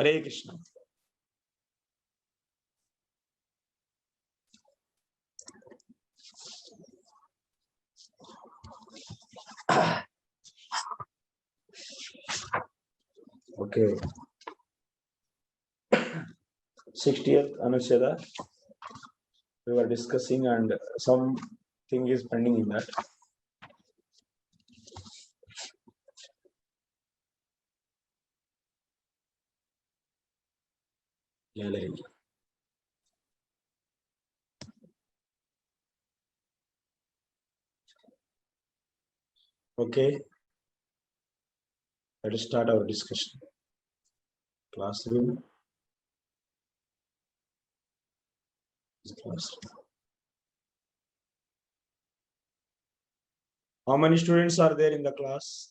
Hare Krishna. Okay. 60th Anuched we were discussing, and something is pending in that. Okay, let us start our discussion. Classroom. How many students are there in the class?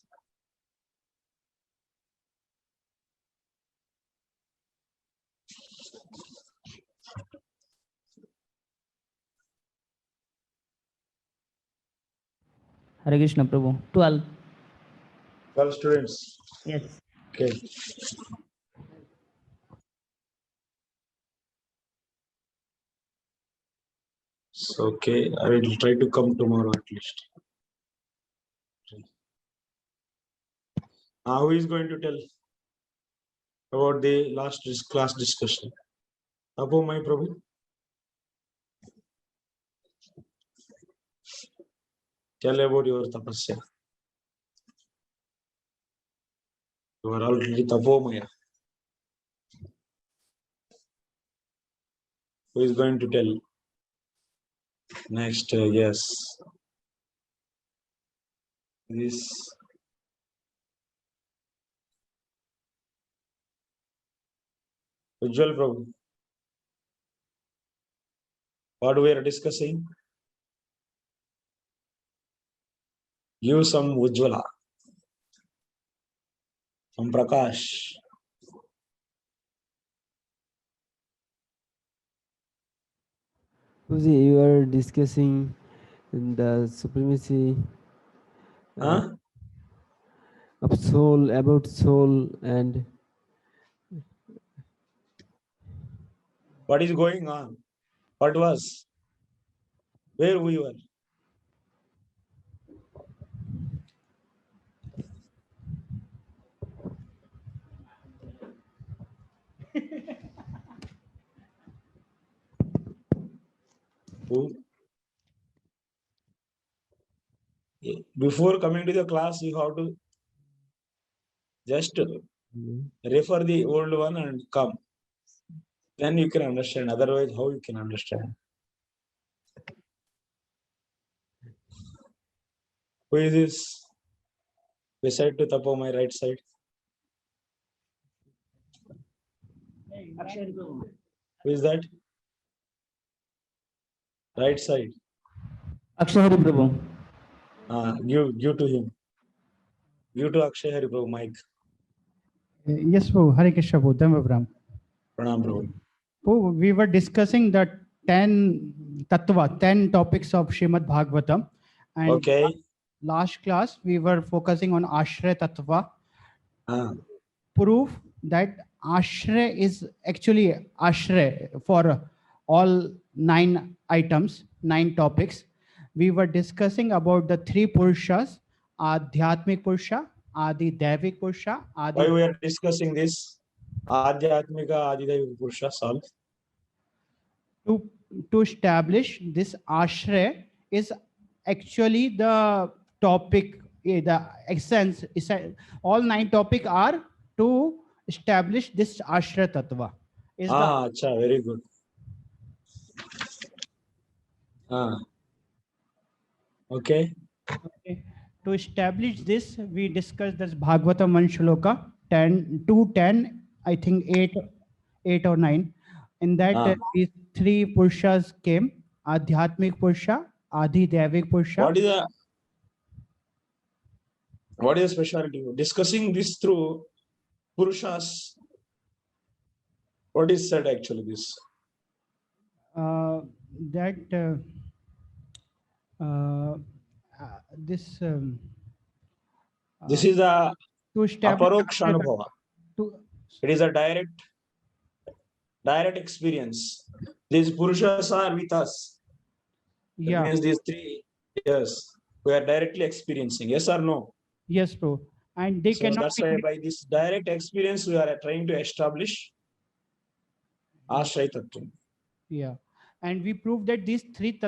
Hare Krishna, Prabhu. 12. 12 students. Yes. Okay. So, okay, I will try to come tomorrow at least. Who is going to tell about the last class discussion? Apo, my Prabhu. Tell about your tapasya. You are already tapomaya. Who is going to tell? Next, yes. This. Ujjwal Prabhu. What we are discussing? Give some Ujjwala. Some Prakash. You are discussing the supremacy of soul, about soul, and what is going on? What was? Where we were? Who? Before coming to the class, you have to just refer the old one and come. Then you can understand. Otherwise, how you can understand? Who is this? Beside to Tapo, my right side. Who is that? Right side. Akshay Hari Prabhu. Give to him. Give to Akshay Hari Prabhu, Mike. Yes, Prabhu. Hare Krishna, Prabhu. Pranam, Prabhu. Prabhu, we were discussing the 10 Tattva, 10 topics of Srimad Bhagavatam. And okay. Last class, we were focusing on Ashray Tattva. Proof that Ashray is actually Ashray for all 9 items, 9 topics. We were discussing about the 3 Purushas, Adhyatmik Purusha, Adi Devik Purusha, Adi. Why we are discussing this? Adhyatmika, Adi Devik Purusha, solve. To establish this Ashray is actually the topic, the essence. All 9 topics are to establish this Ashray Tattva. Acha, very good. Okay. To establish this, we discussed this Bhagavatam 1 shloka 10 to 10, I think 8 or 9. In that, these 3 Purushas came: Adhyatmik Purusha, Adi Devik Purusha. What is the specialty? Discussing this through Purushas. What is said actually this? This is a aparoksha anubhava. It is a direct experience. These Purushas are with us. That Yeah. means these three, yes, we are directly experiencing. Yes or no? Yes, Prabhu. And they So cannot that's be. why by this direct experience, we are trying to establish Ashraya Tattva. Yeah. And we prove that these three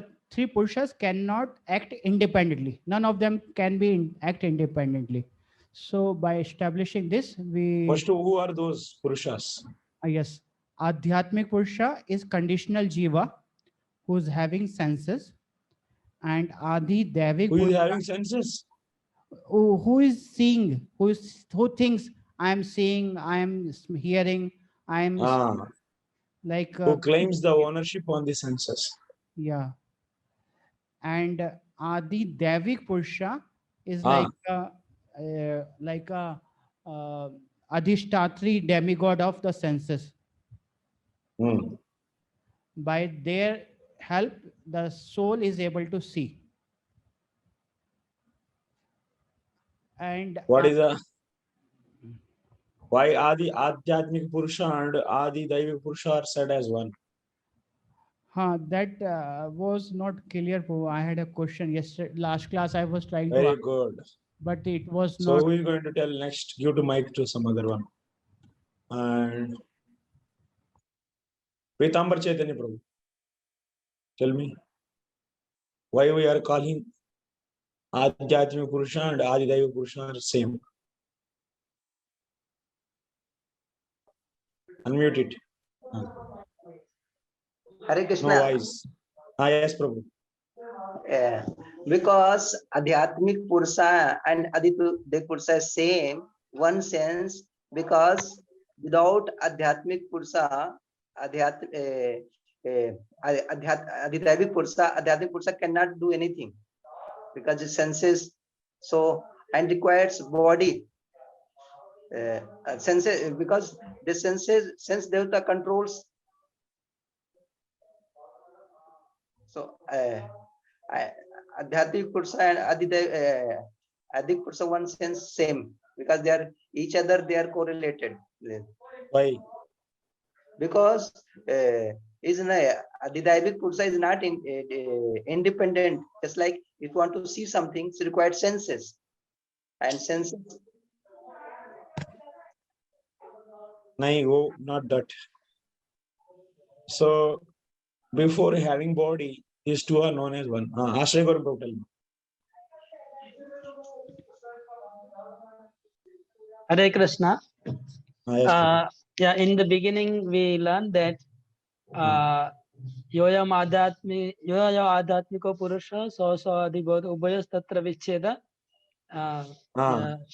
Purushas cannot act independently. None of them can act independently. So by establishing this, we First, who are those Purushas? yes, Adhyatmic Purusha is conditional Jiva who's having senses, and Adi Devik Who is Purusha having senses? who is seeing, who thinks I am seeing, I am hearing, I am Ah, like who claims the ownership on the senses? yeah. And Adi Devik Purusha is Ah, like a uh, Adhishtatri demigod of the senses. hmm. By their help, the soul is able to see. And What is a why Adi Adhyatmic Purusha and Adi Daivik Purusha are said as one? that was not clear. Prabhu. I had a question yesterday, last class I was trying to Very ask, good. but it was So not. who is going to tell next? Give to mic to some other one. And Pitambar Chaitanya Prabhu, tell me why we are calling Adhyatmic Purusha and Adi Daivik Purusha are same. Unmute it. Hare No Krishna. voice. Ah, yes, Prabhu. Because Adhyatmic Purusha and Adhyatmic Purusha is same, one sense, because without Adhyatmic Purusha, Adhyatmic Purusha cannot do anything because the senses so and requires body. Senses because the sense devata controls. So Adhyatmic Purusha and Adhyatmic Purusha one sense same because they are each other, they are correlated. Why? Because is Adhyatmic Purusha is not independent. Just like if you want to see something, it requires senses, and senses. No, not that. So before having body, these two are known as one. Ashraya Garu Prabhu, tell me. Hare Krishna. Yes, Prabhu. Yeah, in the beginning we learned that yoyam adhyatmiko purusha so adibodh ubayas tatra vicheda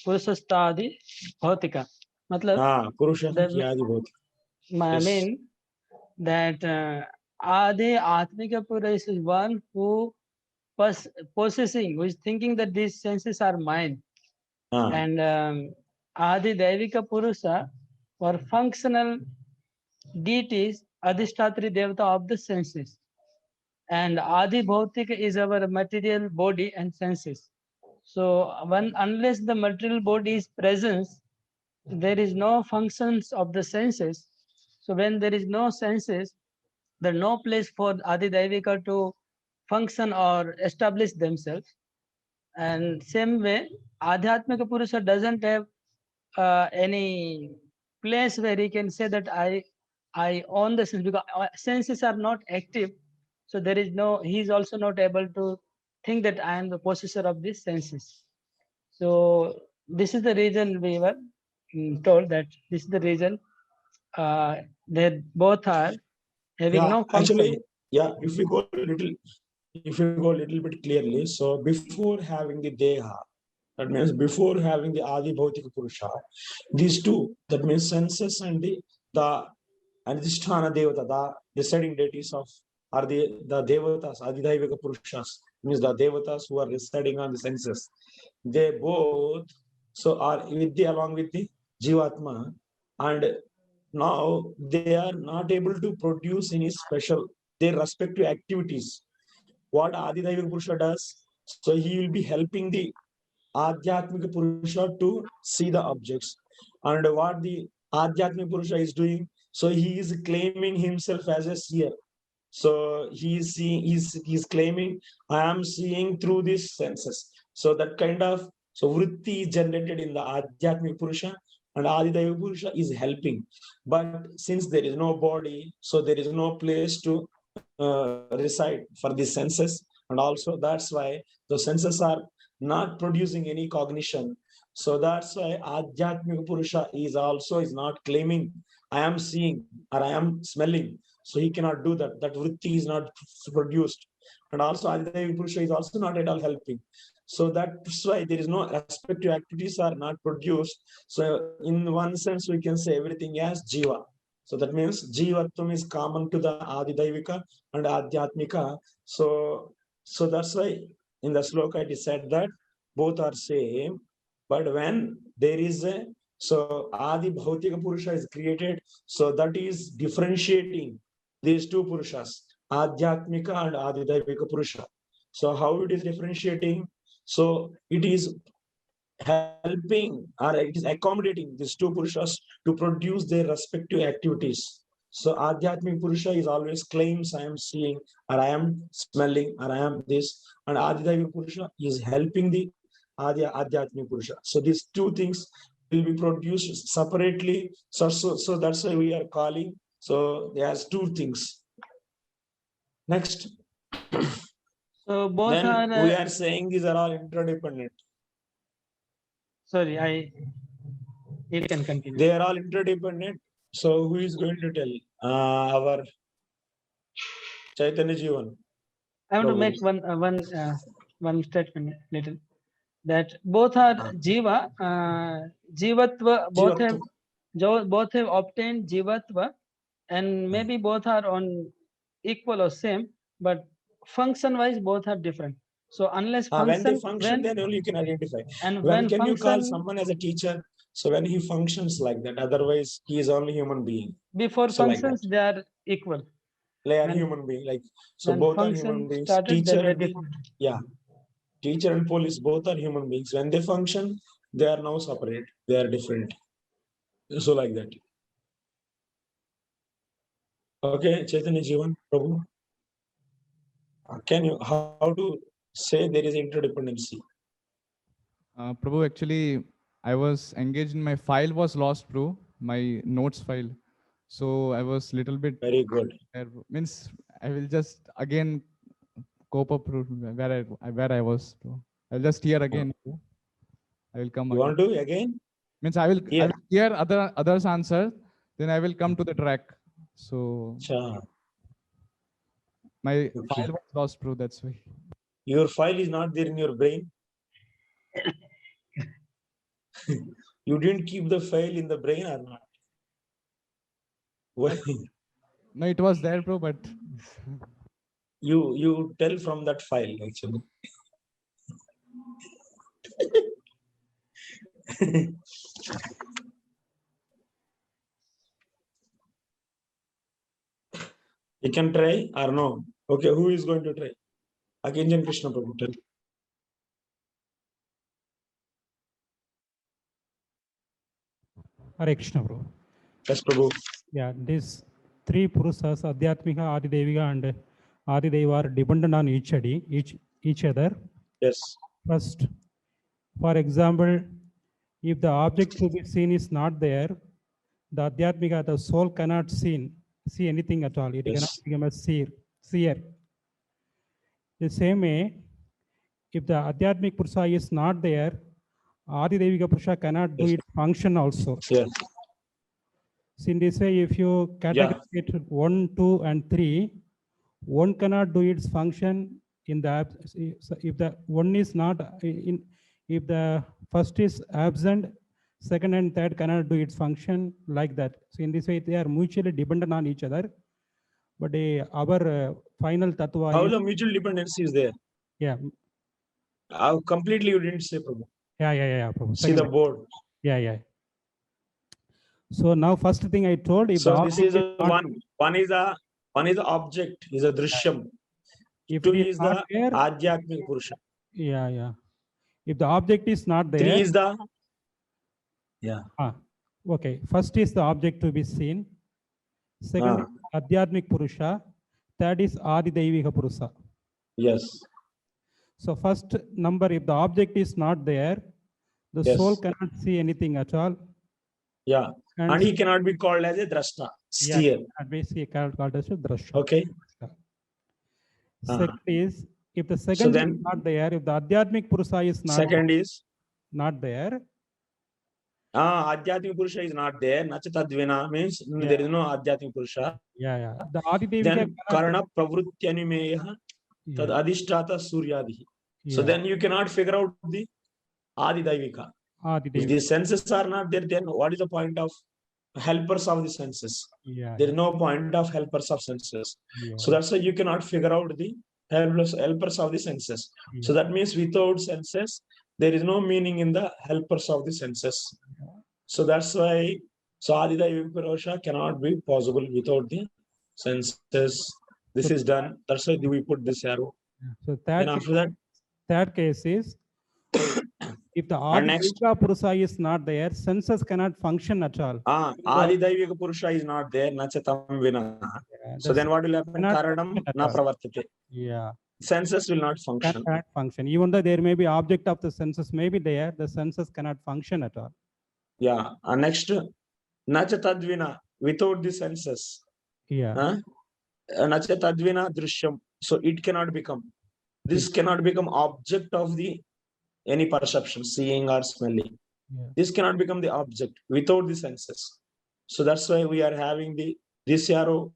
purusastadi bhautika. Matlab, Purusha the ki Adi Bhautika. I Yes. mean that Adi Atmika Purusha is one who possessing, who is thinking that these senses are mine. And Adi Devika Purusha were functional deities, Adhishtatri Devata of the senses. And Adi Bhautika is our material body and senses. So unless the material body is present, there is no functions of the senses. So when there is no senses, there is no place for Adi Devika to function or establish themselves. And same way, Adhyatmika Purusha doesn't have any place where he can say that I own the sense, because senses are not active. So there is no, he is also not able to think that I am the possessor of these senses. So this is the reason we were told that this is the reason they both are having no function. Actually, if we go a little bit clearly, so before having the Deha, that means before having the Adi Bhautika Purusha, these two, that means senses and the Adhisthana Devata, the deciding deities of, are the Devatas, Adhidaivika Purushas, means the Devatas who are residing on the senses. They both so are with along with the Jivatma, and now they are not able to produce any special their respective activities. What Adhidaivika Purusha does, so he will be helping the Adhyatmika Purusha to see the objects. And what the Adhyatmic Purusha is doing? So he is claiming himself as a seer. So he is seeing, he's claiming, I am seeing through these senses. So that kind of, so vritti is generated in the Adhyatmic Purusha, and Adidaiva Purusha is helping. But since there is no body, so there is no place to reside for the senses. And also that's why the senses are not producing any cognition. So that's why Adhyatmic Purusha is also is not claiming, I am seeing or I am smelling. So he cannot do that. That vritti is not produced. And also Adhyatmic Purusha is also not at all helping. So that's why there is no respective activities are not produced. So in one sense, we can say everything as Jiva. So that means Jivatvam is common to the Adidaivika and Adhyatmika. So that's why in the sloka it is said that both are same. But when there is a, so Adi Bhautika Purusha is created, so that is differentiating these two Purushas, Adhyatmika and Adidaivika Purusha. So how it is differentiating? So it is helping or it is accommodating these two Purushas to produce their respective activities. So Adhyatmic Purusha is always claims I am seeing or I am smelling or I am this, and Adidaiva Purusha is helping the Adhyatmic Purusha. So these two things will be produced separately. So that's why we are calling. So there's two things. Next. So both Then are. we are saying these are all interdependent. Sorry, you can continue. They are all interdependent. So who is going to tell? Our Chaitanya Jivan. I want to Prabhu. make one statement little, that both are jiva, jivatva, both have obtained jivatva, and maybe both are on equal or same, but function wise both are different. So unless function, when they function, then only you can identify. And when can function, you call someone as a teacher? So when he functions like that, otherwise he is only human being. Before so functions, like they are equal. They are human being, like so both are human beings. Teacher and teacher and police both are human beings. When they function, they are now separate. They are different. So like that. Okay, Chaitanya Jivan, Prabhu. Can you how to say there is interdependency? Prabhu, actually, I was engaged in my file was lost, Prabhu, my notes file. So I was little bit very good. Means I will just again cope up where I was. Prabhu. I'll just hear again. Prabhu. I will come. You want to again? Means I will hear others answer, then I will come to the track. So my file was lost, Prabhu. That's why. Your file is not there in your brain. You didn't keep the file in the brain or not? Why? No, it was there, bro, but you tell from that file actually. You can try or no? Okay, who is going to try? Again, Krishna Prabhu, tell. Hare Krishna, Prabhu. Yes, Prabhu. Yeah, these three Purusas, Adhyatmika, Adidevika, and Adideva are dependent on each other. Yes. First, for example, if the object to be seen is not there, the Adhyatmika, the soul cannot see anything at all. It cannot become a seer. The same way, if the Adhyatmic Purusa is not there, Adidevika Purusha cannot do its function also. Yes. So in this way, if you categorize it 1, 2, and 3, one cannot do its function in the if the one is not in, if the first is absent, second and third cannot do its function like that. So in this way, they are mutually dependent on each other. But our final tattva. How the mutual dependency is there? Yeah. How completely you didn't say, Prabhu. Yeah. Prabhu. See the board. Yeah. So now first thing I told is so this is one is a object, is a drishyam. If 2 is the Adhyatmic Purusha. Yeah. If the object is not there. 3 is the Okay, first is the object to be seen. Second is Adhyatmic Purusha. Third is Adi Daivika Purusha. Yes. So first number, if the object is not there, the Yes. soul cannot see anything at all. Yeah. And he cannot be called as a drashta, seer. Basically called as a drashta. Okay. Second is, if the second is not there, if the Adhyatmic Purusha is not there, Adhyatmic Purusha is not there. Nachatadvina means there is no Adhyatmic Purusha. The Adi Devika Then Karana Pravrutyanimeya tad Adhishtata Suryadihi. So then you cannot figure out the Adi Daivika. If the senses are not there, then what is the point of helpers of the senses? There is no point of helpers of senses. So that's why you cannot figure out the helpers of the senses. So that means without senses, there is no meaning in the helpers of the senses. So that's why Adi Daivika Purusha cannot be possible without the senses. This is done. That's why we put this arrow. So then after that, third case is, if the Adi Daivika Purusha is not there, senses cannot function at all. Adi Daivika Purusha is not there, nachatam vina. So then what will happen? Karanam na pravartate. Senses will not function. Cannot function. Even though there may be object of the senses may be there, the senses cannot function at all. Yeah. Next, nachatadvina, without the senses. Nachatadvina drishyam. So it cannot become. This cannot become object of the any perception, seeing or smelling. This cannot become the object without the senses. So that's why we are having this arrow,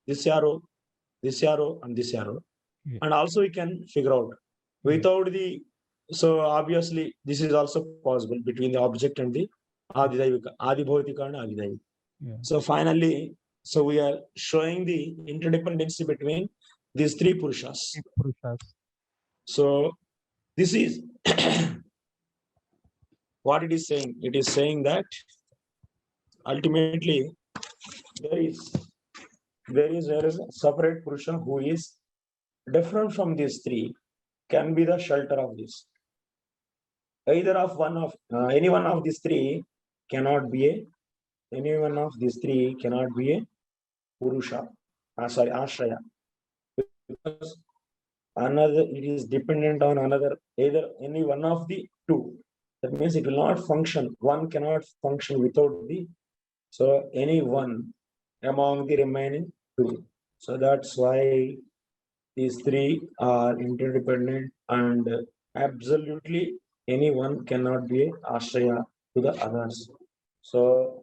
this arrow, this arrow, and this arrow. And also we can figure out without the. So obviously this is also possible between the object and the Adi Daivika, Adi Bhautika and Adi Daivika. So finally, so we are showing the interdependency between these three Purushas. So this is what it is saying. It is saying that ultimately there is a separate Purusha who is different from these three, can be the shelter of this. Either of any one of these three cannot be a Purusha. Ashraya. Because it is dependent on another, either any one of the two. That means it will not function. One cannot function without so any one among the remaining two. So that's why these three are interdependent, and absolutely anyone cannot be an ashraya to the others. So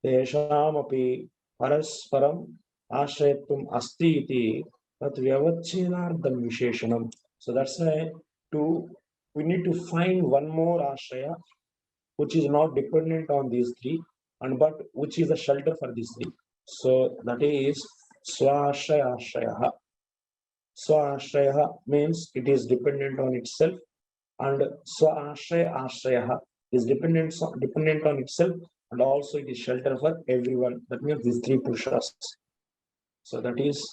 tesham api parasparam ashrayatum asti iti tat vyavachedardam visheshanam. So that's why we need to find one more ashraya which is not dependent on these three, but which is a shelter for these three. So that is swashraya ashraya. Swashraya means it is dependent on itself, and swashraya ashraya is dependent on itself, and also it is shelter for everyone. That means these three Purushas. So that is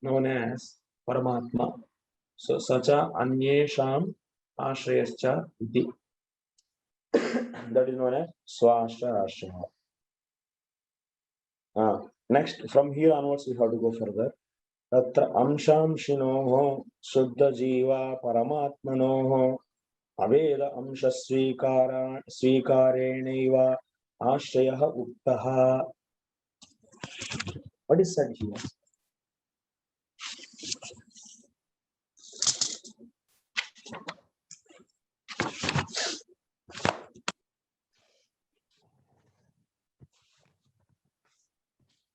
known as Paramatma. So sacha anyesham ashrayascha iti. That is known as swashraya ashraya. Next, from here onwards, we have to go further. Tatra amshamshinoho shuddha jiva paramatmanoho aveda amsha swikarenaiva ashrayah uktaha. What is said here?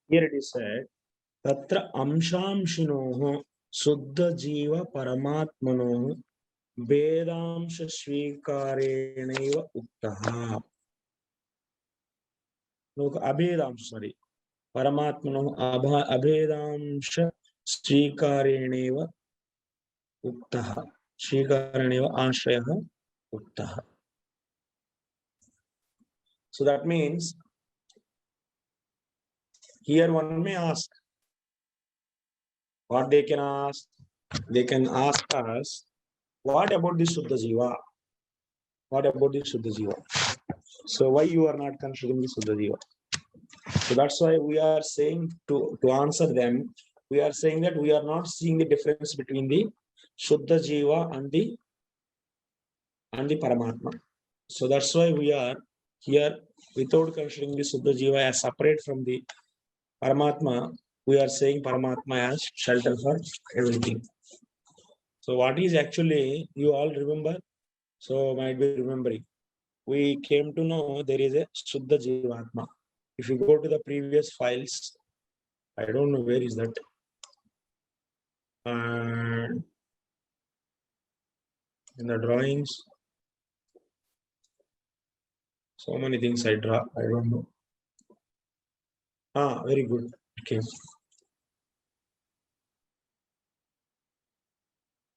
Here it is said, Tatra amshamshinoho suddha jiva paramatmanoho vedamsha swikarenaiva uktaha. Look, abedamsha, sorry. Paramatmanoho abedamsha swikarenaiva uktaha. Swikarenaiva ashrayah uktaha. So that means here one may ask, what they can ask? They can ask us, what about the Shuddha Jiva? What about the Shuddha Jiva? So why you are not considering the Suddha Jiva? So that's why we are saying to answer them, we are saying that we are not seeing the difference between the Shuddha Jiva and the Paramatma. So that's why we are here without considering the Suddha Jiva as separate from the Paramatma. We are saying Paramatma as shelter for everything. So what is actually, you all remember? So might be remembering. We came to know there is a Shuddha Jivatma. If you go to the previous files, I don't know where is that. And in the drawings, so many things I draw, I don't know. Very good. Okay.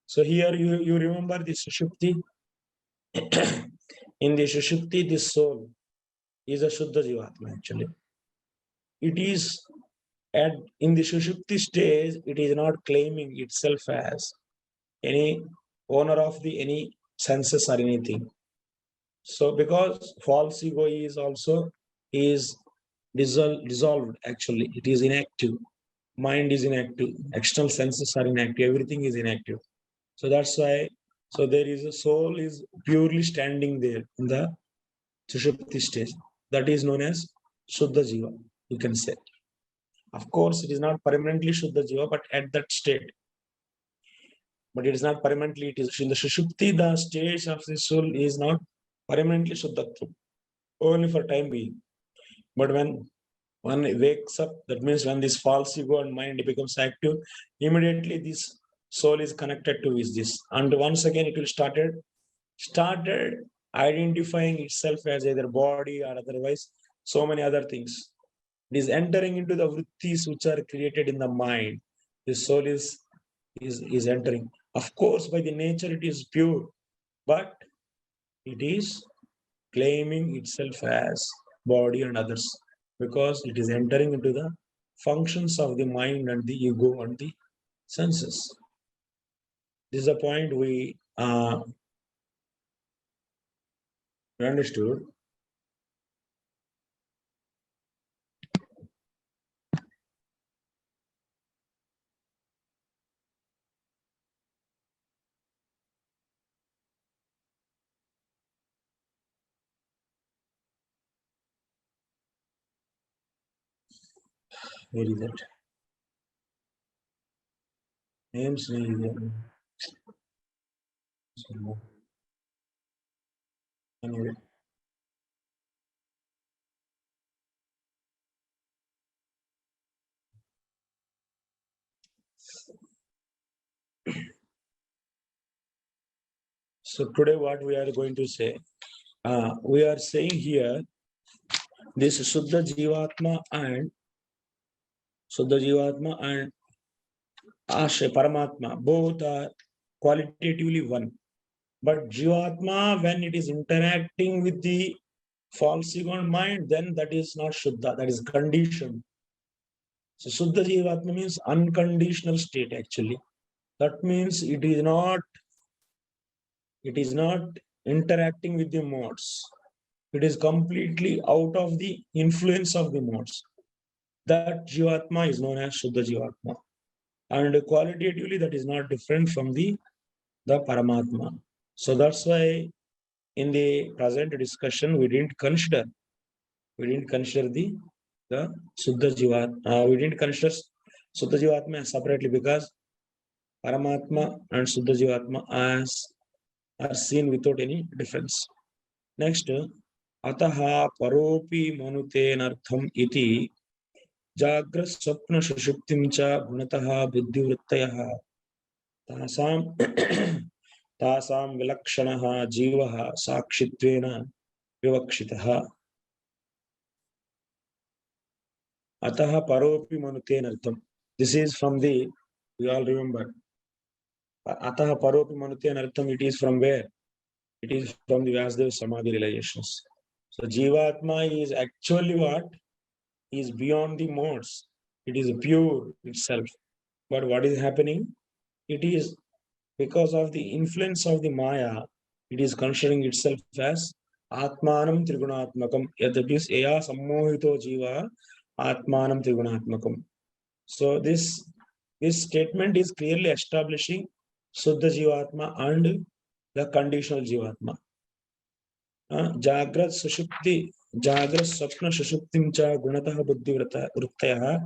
So here you remember this Sushupti. In the Sushupti, this soul is a Shuddha Jivatma actually. It is in the Sushupti stage, it is not claiming itself as any owner of the any senses or anything. So because false ego is also dissolved actually, it is inactive. Mind is inactive, external senses are inactive, everything is inactive. So that's why, so there is a soul is purely standing there in the Sushupti stage. That is known as Shuddha Jiva, you can say. Of course, it is not permanently Shuddha Jiva, but at that state. But it is not permanently, it is in the Sushupti, the stage of the soul is not permanently Shuddhatva, only for time being. But when one wakes up, that means when this false ego and mind becomes active, immediately this soul is connected to this. And once again, it will started identifying itself as either body or otherwise, so many other things. It is entering into the vrittis which are created in the mind. The soul is entering. Of course, by the nature, it is pure, but it is claiming itself as body and others because it is entering into the functions of the mind and the ego and the senses. This is a point we understood. Where is it? Names. Anyway. So today what we are going to say, we are saying here, this Shuddha Jivatma and Asha Paramatma, both are qualitatively one. But Jivatma, when it is interacting with the false ego and mind, then that is not Shuddha, that is conditioned. So Shuddha Jivatma means unconditional state actually. That means it is not interacting with the modes. It is completely out of the influence of the modes. That Jivatma is known as Shuddha Jivatma. And qualitatively, that is not different from the Paramatma. So that's why in the present discussion, we didn't consider the Shuddha Jivatma. We didn't consider Shuddha Jivatma separately because Paramatma and Shuddha Jivatma are seen without any difference. Next, Ataha Paropi Manutenartham iti Jagra Swapna Sushuptim cha Gunataha Buddhivrittayah Tasam Tasam Vilakshanaha Jivaha Sakshitvena Vivakshitaha Ataha Paropi Manutenartham. This is from the, we all remember. Ataha Paropi Manutenartham, it is from where? It is from the Vyasdeva Samadhi realizations. So Jivatma is actually what? Is beyond the modes. It is pure itself. But what is happening? It is because of the influence of the Maya, it is considering itself as Atmanam Trigunatmakam. Yadabis Eya Sammohito Jiva Atmanam Trigunatmakam. So this statement is clearly establishing Suddha Jivatma and the conditional Jivatma. Jagrat Sushupti, Jagrat Swapna Sushuptim cha Gunataha Buddhivrata Vruttaya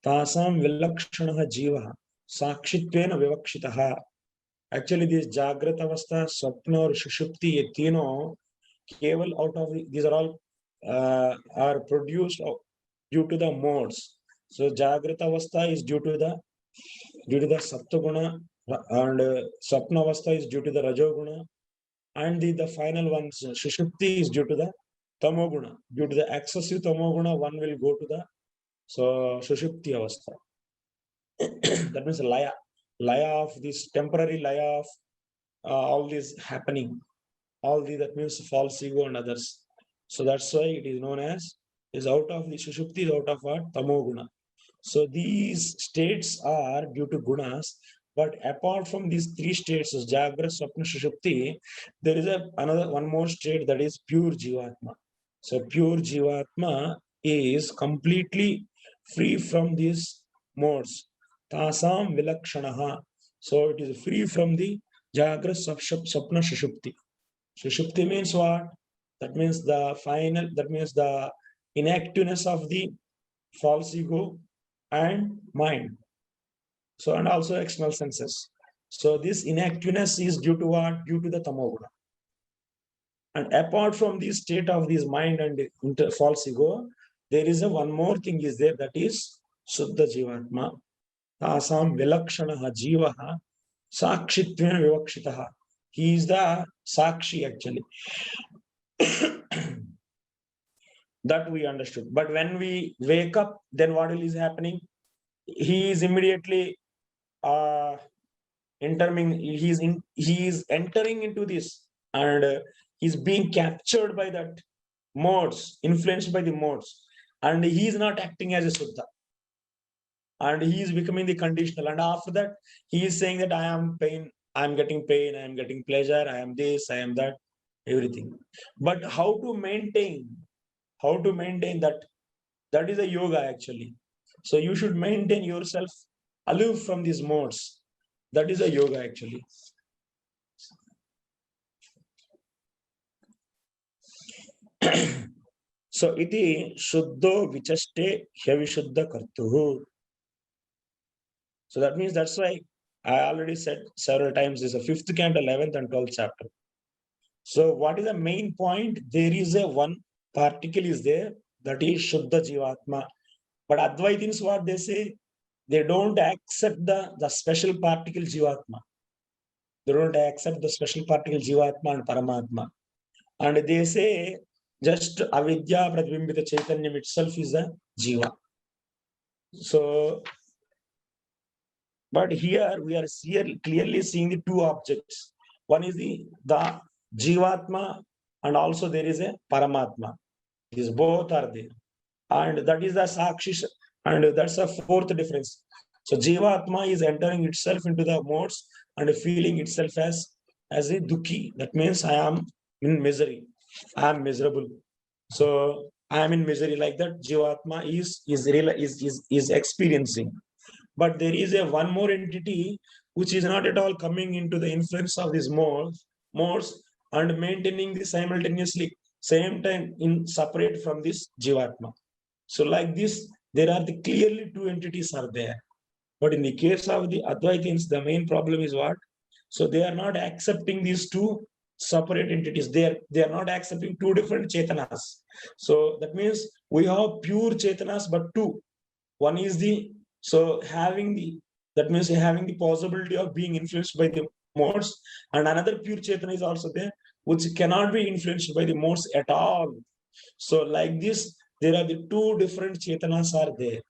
Tasam Vilakshanaha Jiva Sakshitpena Vivakshitaha. Actually, this Jagrat Avastha, Swapna or Sushupti, ye तीनों केवल out of these are all are produced due to the modes. So Jagrata Avastha is due to the Sattva Guna, and Swapna Avastha is due to the Rajo Guna, and the final one, Sushupti, is due to the Tamo Guna. Due to the excessive Tamo Guna, one will go to the Sushupti Avastha. That means laya of this temporary laya of all this happening. All the, that means false ego and others. So that's why it is known as, is out of the Sushupti, is out of what? Tamo Guna. So these states are due to gunas, but apart from these three states, Jagra, Swapna, Sushupti, there is another one more state, that is pure Jivatma. So pure Jivatma is completely free from these modes. Tasam Vilakshanaha. So it is free from the Jagra, Swapna, Sushupti. Sushupti means what? That means the final, that means the inactiveness of the false ego and mind. So, and also external senses. So this inactiveness is due to what? Due to the Tamoguna. And apart from the state of this mind and false ego, there is a one more thing is there, that is Suddha Jivatma. Tasam Vilakshanaha Jivaha Sakshitvena Vivakshitaha. He is the Sakshi actually. That we understood. But when we wake up, then what is happening? He is immediately entering. He is entering into this, and he's being captured by that modes, influenced by the modes, and he is not acting as a Suddha. And he is becoming the conditional. And after that, he is saying that I am pain, I am getting pain, I am getting pleasure, I am this, I am that, everything. But how to maintain that? That is a yoga actually. So you should maintain yourself aloof from these modes. That is a yoga actually. So iti shuddho vichaste hyavishuddha kartuhu. So that means, that's why I already said several times, this is the 5th canto, 11th and 12th chapter. So what is the main point? There is a one particle is there, that is Shuddha Jivatma. But Advaitins, what they say, they don't accept the special particle Jivatma. They don't accept the special particle Jivatma and Paramatma. And they say just Avidya Pratbimbita Chaitanyam itself is a Jiva. So, but here we are clearly seeing the two objects. One is the Jivatma, and also there is a Paramatma. These both are there. And that is the Sakshi, and that's a fourth difference. So Jivatma is entering itself into the modes and feeling itself as a Dukhi. That means I am in misery. I am miserable. So I am in misery, like that. Jivatma is experiencing. But there is a one more entity which is not at all coming into the influence of these modes and maintaining this simultaneously, same time in separate from this Jivatma. So like this, there are the clearly two entities are there. But in the case of the Advaitins, the main problem is what? So they are not accepting these two separate entities. They are not accepting two different Chetanas. So that means we have pure Chetanas, but two. One is having the possibility of being influenced by the modes, and another pure Chetana is also there, which cannot be influenced by the modes at all. So like this, there are the two different Chetanas are there.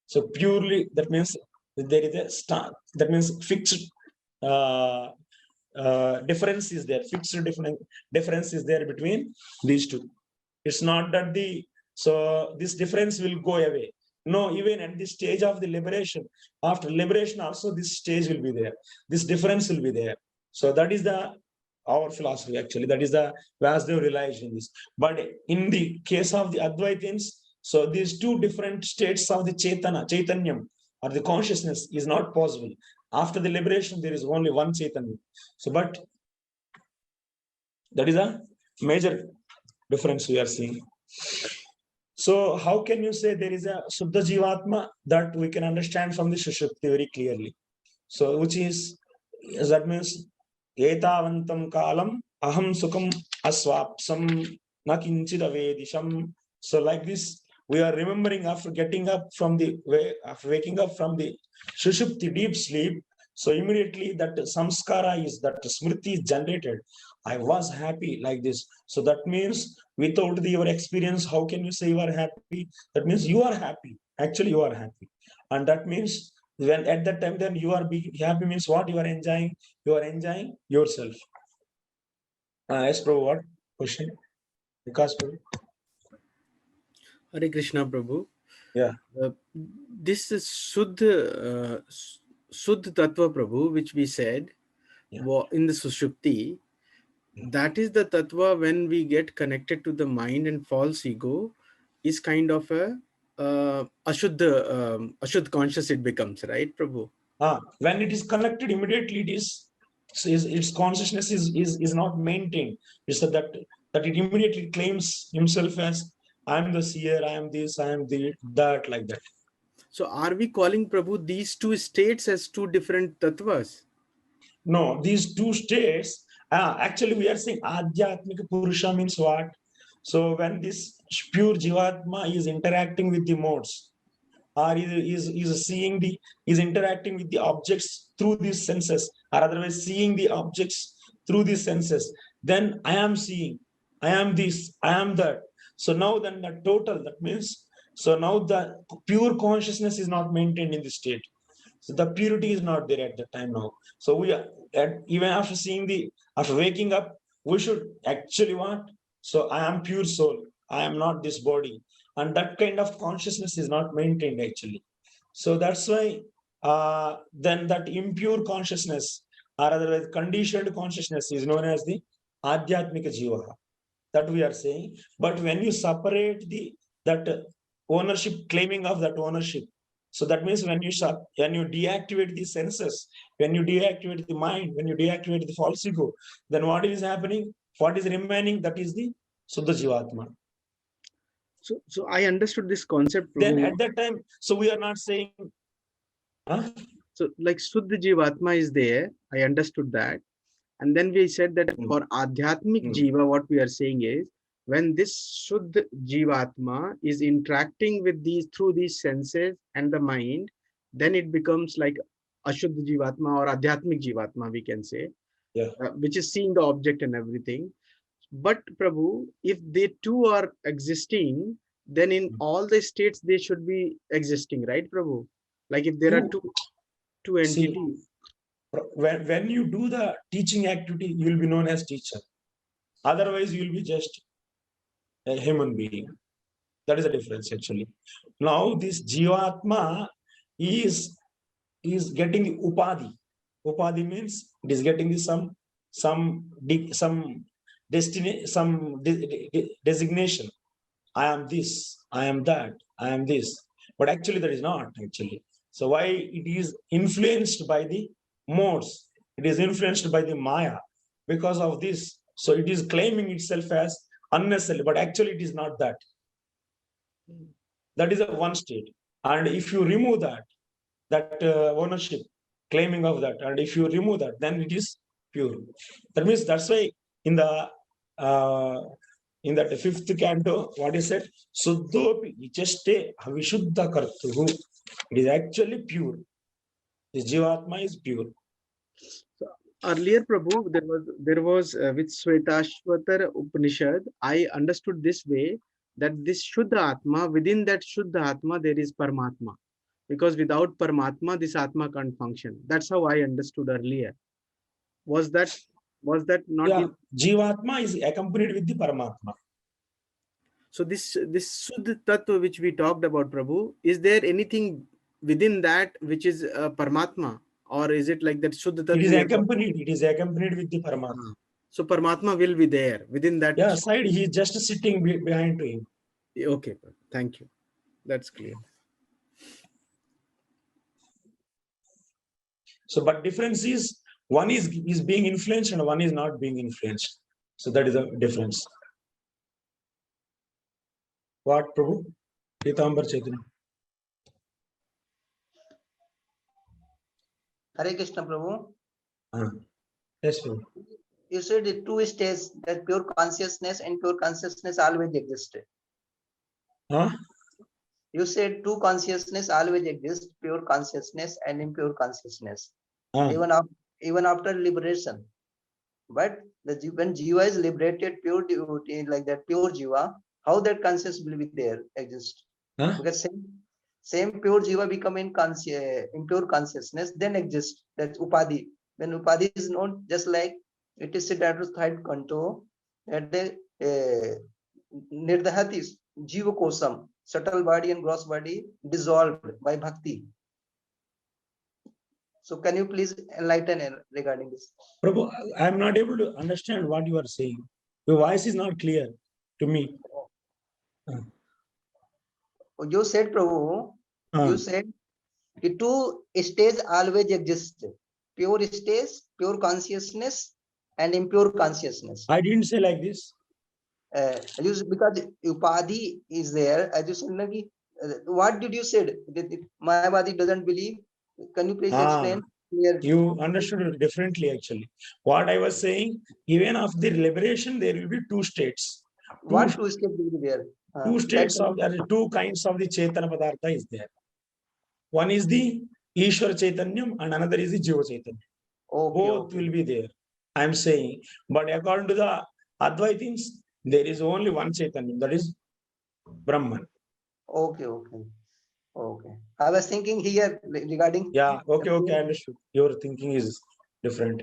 So purely, that means there is a that means fixed difference is there. Fixed difference is there between these two. It's not that this difference will go away. No, even at this stage of the liberation, after liberation also this stage will be there. This difference will be there. So that is the our philosophy actually. That is the Vasudev realization in this. But in the case of the Advaitins, so these two different states of the Chaitanyam or the consciousness is not possible. After the liberation, there is only one Chaitanya. So, but that is a major difference we are seeing. So, how can you say there is a Suddha Jivatma that we can understand from the Sushupti very clearly? So, which is, that means, Etavantam kalam aham sukham aswapsam na kinchid avedisham. So, like this, we are remembering after getting up from the after waking up from the Sushupti deep sleep. So immediately that samskara is, that smriti is generated. I was happy like this. So that means without your experience, how can you say you are happy? That means you are happy. Actually, you are happy. And that means when at that time, then you are being happy means what you are enjoying? You are enjoying yourself. Yes, Prabhu, what question? Because Hare Krishna, Prabhu. Yeah. This is Suddha Tattva, Prabhu, which we said in the Sushupti. That is the Tattva when we get connected to the mind and false ego is kind of a Ashuddha conscious it becomes, right, Prabhu? When it is connected, immediately it is its consciousness is not maintained. It's that it immediately claims himself as I am the seer, I am this, I am that, like that. So are we calling, Prabhu, these two states as two different tattvas? No, these two states, actually we are saying Adhyatmika Purusha means what? So when this pure Jivatma is interacting with the modes, or is interacting with the objects through these senses, or otherwise seeing the objects through these senses, then I am seeing, I am this, I am that. So now then the total, that means, so now the pure consciousness is not maintained in this state. So the purity is not there at the time now. So we are, even after after waking up, we should actually want, so I am pure soul, I am not this body. And that kind of consciousness is not maintained actually. So that's why then that impure consciousness, or otherwise conditioned consciousness, is known as the Adhyatmika Jiva. That we are saying. But when you separate that ownership, claiming of that ownership, so that means when you deactivate the senses, when you deactivate the mind, when you deactivate the false ego, then what is happening? What is remaining? That is the Suddha Jivatma. So I understood this concept. Then at that time, so we are not saying. So like Suddha Jivatma is there. I understood that. And then we said that for Adhyatmik Jiva, what we are saying is when this Suddha Jivatma is interacting with through these senses and the mind, then it becomes like Ashuddha Jivatma or Adhyatmik Jivatma, we can say, which is seeing the object and everything. But Prabhu, if they two are existing, then in all the states they should be existing, right, Prabhu? Like if there are two entities. When you do the teaching activity, you will be known as teacher. Otherwise, you will be just a human being. That is the difference actually. Now, this Jivatma is getting the Upadhi. Upadhi means it is getting some destiny, some designation. I am this, I am that, I am this. But actually, that is not actually. So why it is influenced by the modes? It is influenced by the Maya. Because of this, so it is claiming itself as unnecessary, but actually it is not that. That is a one state. And if you remove that ownership, claiming of that, and if you remove that, then it is pure. That means that's why in that fifth canto, what is said? Suddhopi vichaste havishuddha kartuhu. It is actually pure. The Jivatma is pure. So earlier, Prabhu, there was with Svetashvatar Upanishad, I understood this way that this Shuddha Atma, within that Shuddha Atma, there is Paramatma. Because without Paramatma, this Atma can't function. That's how I understood earlier. Was that not? Yeah, Jivatma is accompanied with the Paramatma. So this Suddha Tattva which we talked about, Prabhu, is there anything within that which is Paramatma? Or is it like that Suddha Tattva? It is accompanied with the Paramatma. So Paramatma will be there within that. Yeah, side, he is just sitting behind to him. Okay, thank you. That's clear. So, but difference is one is being influenced and one is not being influenced. So that is a difference. What, Prabhu? Pitambar Chaitanya. Hare Krishna, Prabhu. Yes, Prabhu. You said the two states, that pure consciousness and pure consciousness always existed. Huh? You said two consciousness always exist, pure consciousness and impure consciousness, even after liberation. But when Jiva is liberated, pure devotee, like that pure Jiva, how that consciousness will be there, exist? Huh? Because same pure Jiva become impure consciousness, then exist. That's Upadhi. When Upadhi is known, just like it is said at the third canto, that the Nirdhati Jiva Kosam, subtle body and gross body dissolved by bhakti. So can you please enlighten regarding this? Prabhu, I am not able to understand what you are saying. Your voice is not clear to me. You said, Prabhu, you said the two states always exist. Pure state, pure consciousness, and impure consciousness. I didn't say like this. Because Upadhi is there, as you said, what did you say? My body doesn't believe. Can you please explain? You understood it differently, actually. What I was saying, even after liberation, there will be two states. What two states will be there? Two states of two kinds of the Chaitanya Padartha is there. One is the Ishwar Chaitanyam and another is the Jiva Chaitanyam. Both will be there, I am saying. But according to the Advaitins, there is only one Chaitanyam, that is Brahman. Okay. I was thinking here regarding. Yeah, okay, I understood. Your thinking is different.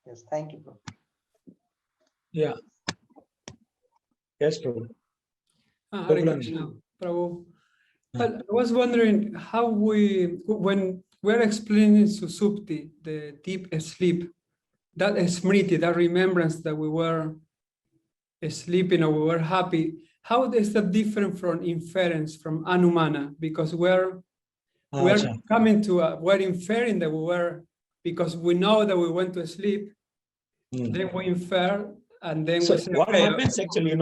Yes, thank you, bro. Yeah. Yes, Prabhu. Hare Krishna, Prabhu. I was wondering how when we're explaining Susupti, the deep sleep, that smriti, that remembrance that we were sleeping or we were happy, how is that different from inference, from Anumana? Because we're coming to, we're inferring that we were, because we know that we went to sleep, then we infer, and then so we say, what happens actually,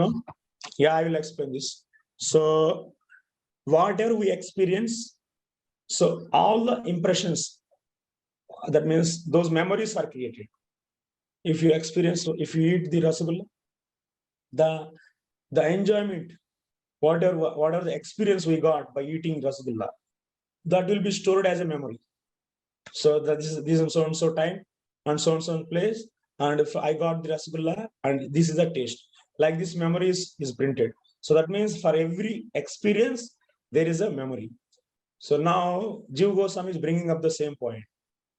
I will explain this. So whatever we experience, so all the impressions, that means those memories are created. If you experience, if you eat the rasgulla, the enjoyment, whatever the experience we got by eating rasgulla, that will be stored as a memory. So that this is so and so time and so place, and if I got the rasgulla and this is the taste, like this memory is printed. So that means for every experience there is a memory. So now Jiva Goswami is bringing up the same point.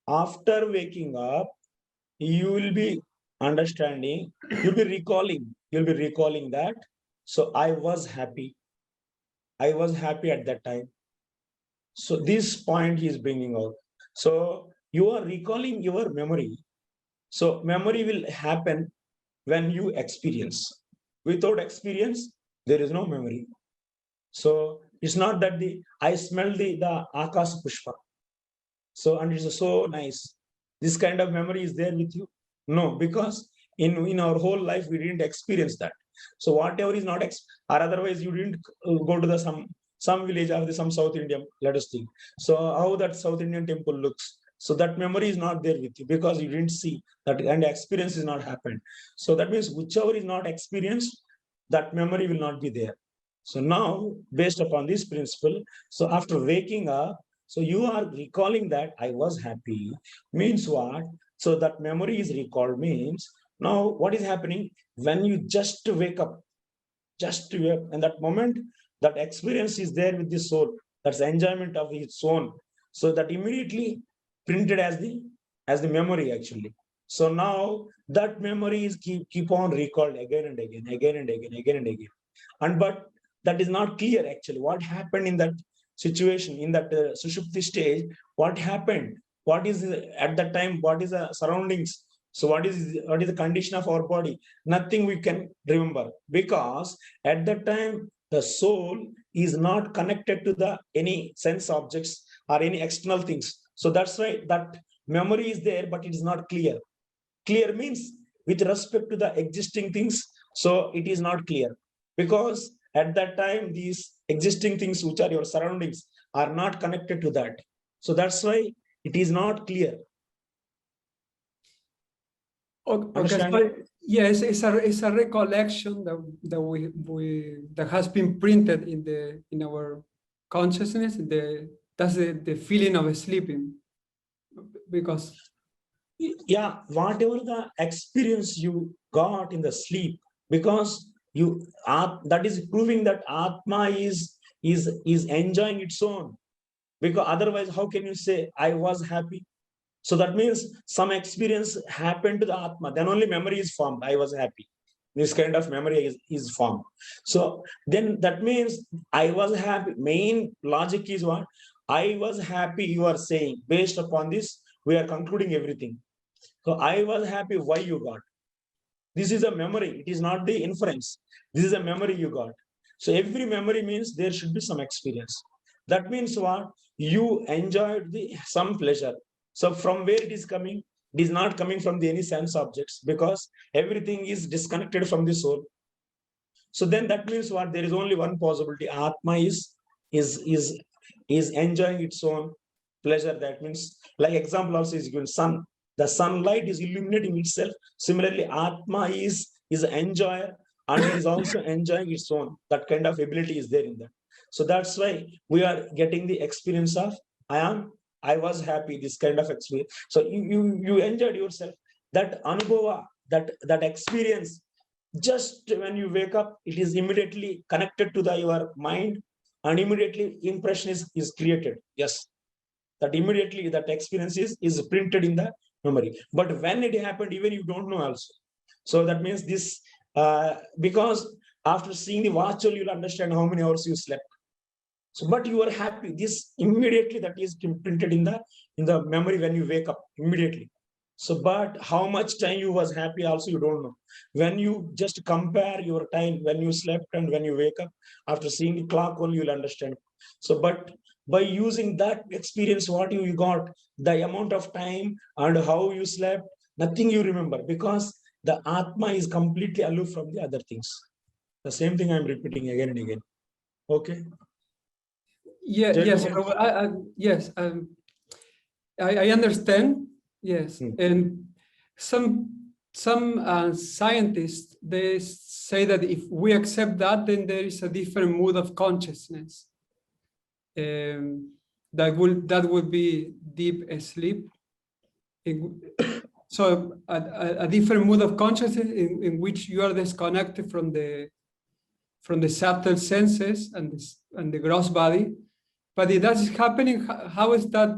After waking up, you will be understanding, you'll be recalling that. So I was happy at that time. So this point he is bringing out. So you are recalling your memory. So memory will happen when you experience. Without experience, there is no memory. So it's not that I smell the Akas Pushpa. So, and it's so nice. This kind of memory is there with you? No, because in our whole life, we didn't experience that. So whatever is not, or otherwise you didn't go to the some village of some South Indian, let us think. So how that South Indian temple looks. So that memory is not there with you because you didn't see that, and experience is not happened. So that means whichever is not experienced, that memory will not be there. So now, based upon this principle, so after waking up, so you are recalling that I was happy, means what? So that memory is recalled means, now what is happening when you just wake up, and that moment, that experience is there with the soul, that's the enjoyment of its own. So that immediately printed as the memory actually. So now that memory is keep on recalled again and again. And but that is not clear actually. What happened in that situation, in that Sushupti stage, what happened? What is at that time? What is the surroundings? So what is the condition of our body? Nothing we can remember, because at that time the soul is not connected to the any sense objects or any external things. So that's why that memory is there, but it is not clear. Clear means with respect to the existing things, so it is not clear, because at that time these existing things which are your surroundings are not connected to that. So that's why it is not clear. Okay, so yes, it's a recollection that has been printed in our consciousness. That's the feeling of sleeping, because yeah, whatever the experience you got in the sleep, because you are, that is proving that Atma is enjoying its own, because otherwise how can you say I was happy? So that means some experience happened to the Atma, then only memory is formed. I was happy. This kind of memory is formed. So then that means I was happy. Main logic is what? I was happy, you are saying. Based upon this, we are concluding everything. So I was happy, why you got? This is a memory. It is not the inference. This is a memory you got. So every memory means there should be some experience. That means what? You enjoyed some pleasure. So from where it is coming? It is not coming from any sense objects, because everything is disconnected from the soul. So then that means what? There is only one possibility. Atma is enjoying its own pleasure. That means, like example also is given, sun. The sunlight is illuminating itself. Similarly, Atma is enjoyer, and it is also enjoying its own. That kind of ability is there in that. So that's why we are getting the experience of I was happy, this kind of experience. So you enjoyed yourself. That anubhava, that experience, just when you wake up, it is immediately connected to your mind, and immediately impression is created. Yes, that immediately that experience is printed in the memory. But when it happened, even you don't know also. So that means this, because after seeing the watch, you'll understand how many hours you slept. So, but you are happy. This immediately that is printed in the memory when you wake up immediately. So, but how much time you was happy also you don't know. When you just compare your time when you slept and when you wake up, after seeing the clock only you'll understand. So, but by using that experience, what you got, the amount of time and how you slept, nothing you remember, because the Atma is completely aloof from the other things. The same thing I'm repeating again and again. Okay. yeah, yes, yes, I understand. Yes, and some scientists, they say that if we accept that, then there is a different mood of consciousness. That would be deep sleep. So a different mood of consciousness in which you are disconnected from the subtle senses and the gross body. But if that is happening, how is that?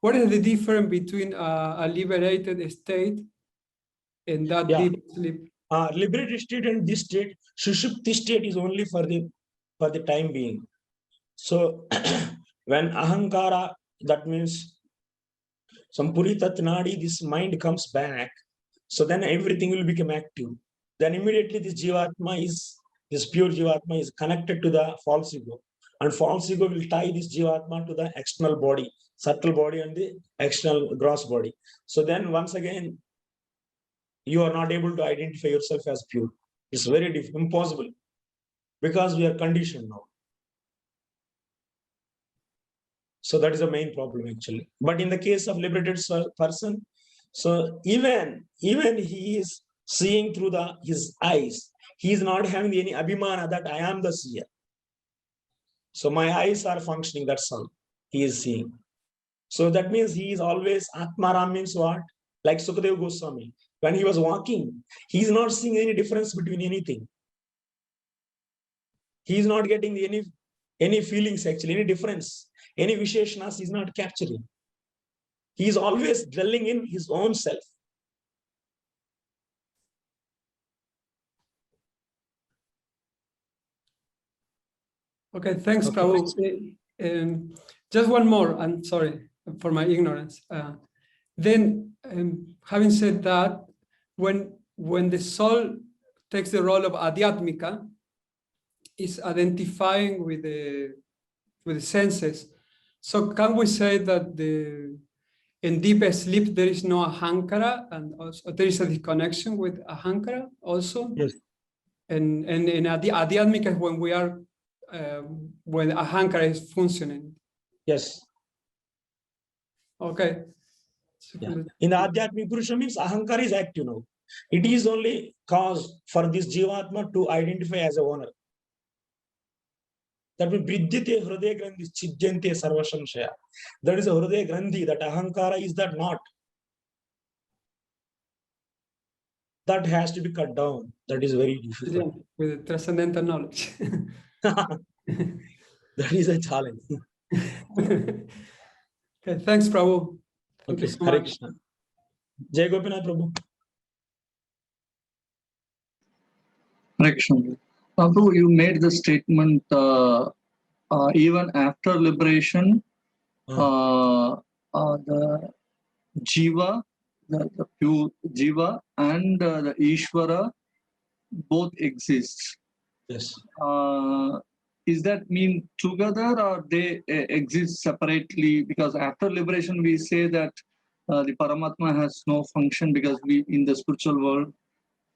What is the difference between a liberated state and that deep sleep? Liberated state and this state, Sushupti state is only for the time being. So when ahankara, that means Sampuri Tatnadi, this mind comes back. So then everything will become active. Then immediately this pure Jivatma is connected to the false ego. And false ego will tie this Jivatma to the external body, subtle body and the external gross body. So then once again, you are not able to identify yourself as pure. It's very impossible, because we are conditioned now. So that is the main problem actually. But in the case of liberated person, so even he is seeing through his eyes, he is not having any abhimana that I am the seer. So my eyes are functioning, that's all he is seeing. So that means he is always Atmaram, means what? Like Sukadeva Goswami, when he was walking, he is not seeing any difference between anything. He is not getting any feelings actually, any difference, any Visheshnas he is not capturing. He is always dwelling in his own self. Okay, thanks, Prabhu. Just one more, I'm sorry for my ignorance. Then having said that, when the soul takes the role of adhyatmika, is identifying with the senses. So can we say that in deep sleep there is no ahankara, and also there is a disconnection with ahankara also? Yes. And in adhyatmika is when we are when ahankara is functioning. Yes. Okay. Yeah. In the Adhyatmic Purusha means ahankara is active now. It is only cause for this Jivatma to identify as a owner. That means Bridhyate Hridaya Grandhi Chidyante Sarvasamshaya. That is a Hridaya Grandhi, that ahankara is that not. That has to be cut down. That is very difficult. With transcendental knowledge. That is a challenge. Okay, thanks, Prabhu. Thank you so Hare much. Krishna. Jai Gopinath Prabhu. Hare Krishna. Prabhu, you made the statement even after liberation, the Jiva, the pure Jiva and the Ishvara both exist. Yes. Is that mean together or they exist separately? Because after liberation, we say that the Paramatma has no function because we in the spiritual world,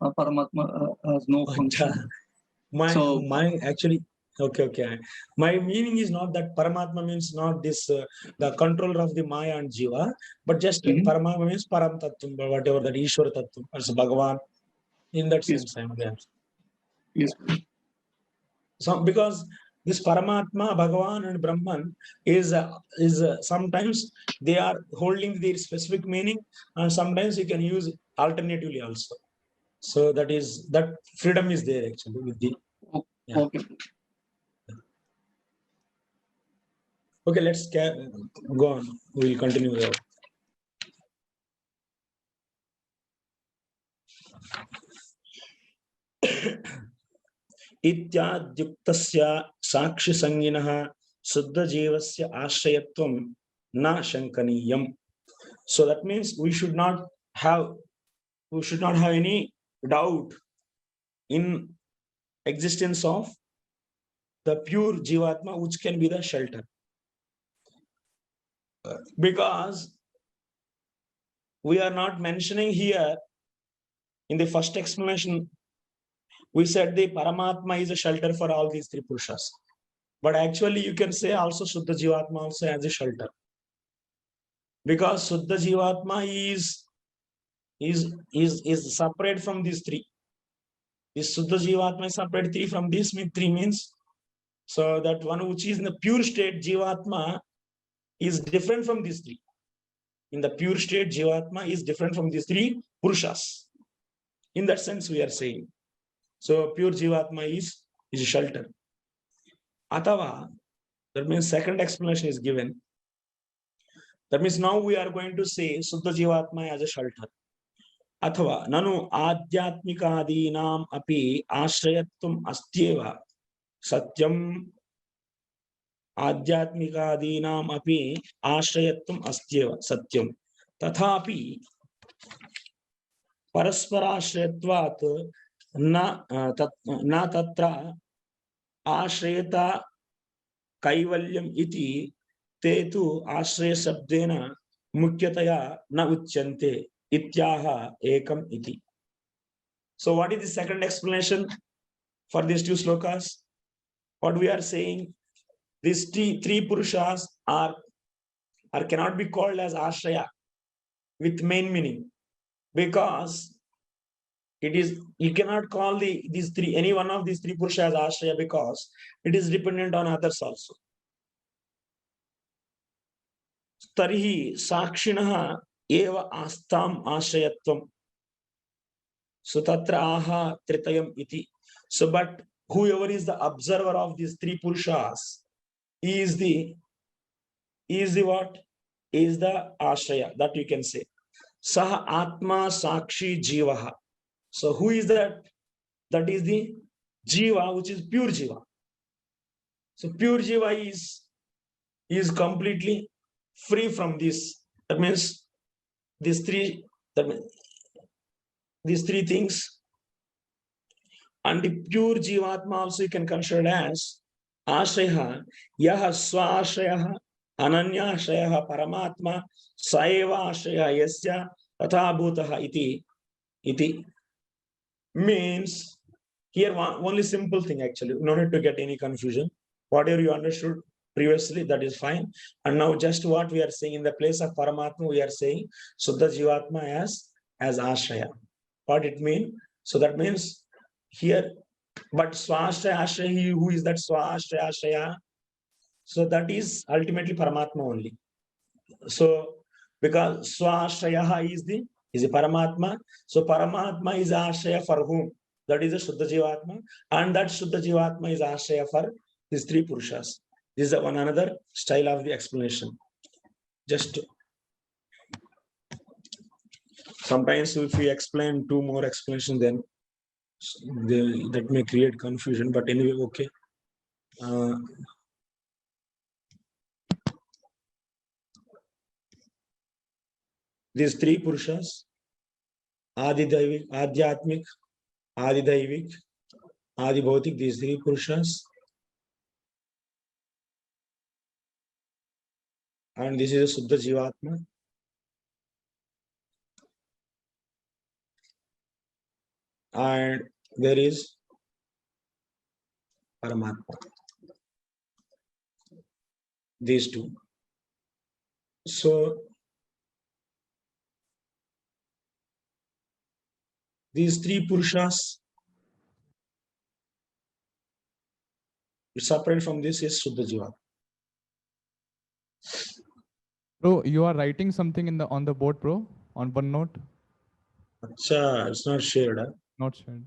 Paramatma has no function. My actually, okay. My meaning is not that Paramatma means not this, the controller of the Maya and Jiva, but just Paramatma means Param Tattvam, whatever that Ishwara Tattvam, as Bhagavan. In that sense, I am there. Yes. So, because this Paramatma, Bhagavan and Brahman is sometimes they are holding their specific meaning, and sometimes you can use alternatively also. So that freedom is there actually with the. Yeah. Okay, let's go on. We will continue there. इत्याद्युक्तस्य साक्षि संगिनः शुद्ध जीवस्य आश्रयत्वं न शंकनीयम्. So that means we should not have any doubt in existence of the pure Jivatma, which can be the shelter. Because we are not mentioning here in the first explanation, we said the Paramatma is a shelter for all these three Purushas. But actually you can say also Shuddha Jivatma also as a shelter. Because Shuddha Jivatma is separate from these three. This Shuddha Jivatma is separate from these three means. So that one which is in the pure state Jivatma is different from these three. In the pure state, Jivatma is different from these three Purushas. In that sense, we are saying. So pure Jivatma is a shelter. Atava, that means second explanation is given. That means now we are going to say Suddha Jivatma as a shelter. Athava, nanu adhyatmikadinam api ashrayatvam astyeva satyam आध्यात्मिकादीनाम अपि आश्रयत्वम् अस्त्येव सत्यं तथापि परस्पराश्रयत्वात् न तत्र आश्रयता कैवल्यम् इति ते तु आश्रय शब्देन मुख्यतया न उच्यन्ते इत्याह एकम् इति. So what is the second explanation for these two slokas? What we are saying, these three Purushas are cannot be called as Ashraya with main meaning, because it is, you cannot call any one of these three Purushas as Ashraya because it is dependent on others also. Tarihi Sakshinaha eva astam ashrayatvam. So tatra aha tritayam iti. So but whoever is the observer of these three Purushas is the what? Is the ashraya, that you can say. Saha atma sakshi jivaha. So who is that? That is the jiva, which is pure jiva. So pure jiva is completely free from this. That means these three That means these three things. And the pure Jivatma also you can consider as Ashraya, Yaha Swa Ashraya, Ananya Ashraya, Paramatma, Saeva Ashraya, Yasya, Tatha Bhutaha iti. Means here only simple thing actually, no need to get any confusion. Whatever you understood previously, that is fine. And now just what we are saying in the place of Paramatma, we are saying Suddha Jivatma as Ashraya. What it means? So that means here, but Swashraya Ashraya, who is that Swashraya Ashraya? So that is ultimately Paramatma only. So because Swashraya is the Paramatma. So Paramatma is Ashraya for whom? That is a Shuddha Jivatma. And that Shuddha Jivatma is Ashraya for these three Purushas. This is one another style of the explanation. Just sometimes if we explain two more explanations, then that may create confusion. But anyway, okay. These three Purushas, Adi Daivik, Adhyatmik, Adi Daivik, Adi Bhautik, these three Purushas. And this is a Suddha Jivatma. And there is Paramatma. These two. So these three Purushas, separate from this is Suddha Jivatma. Bro, you are writing something in the on the board, bro, on OneNote. Achha, it's not shared. Huh? Not shared.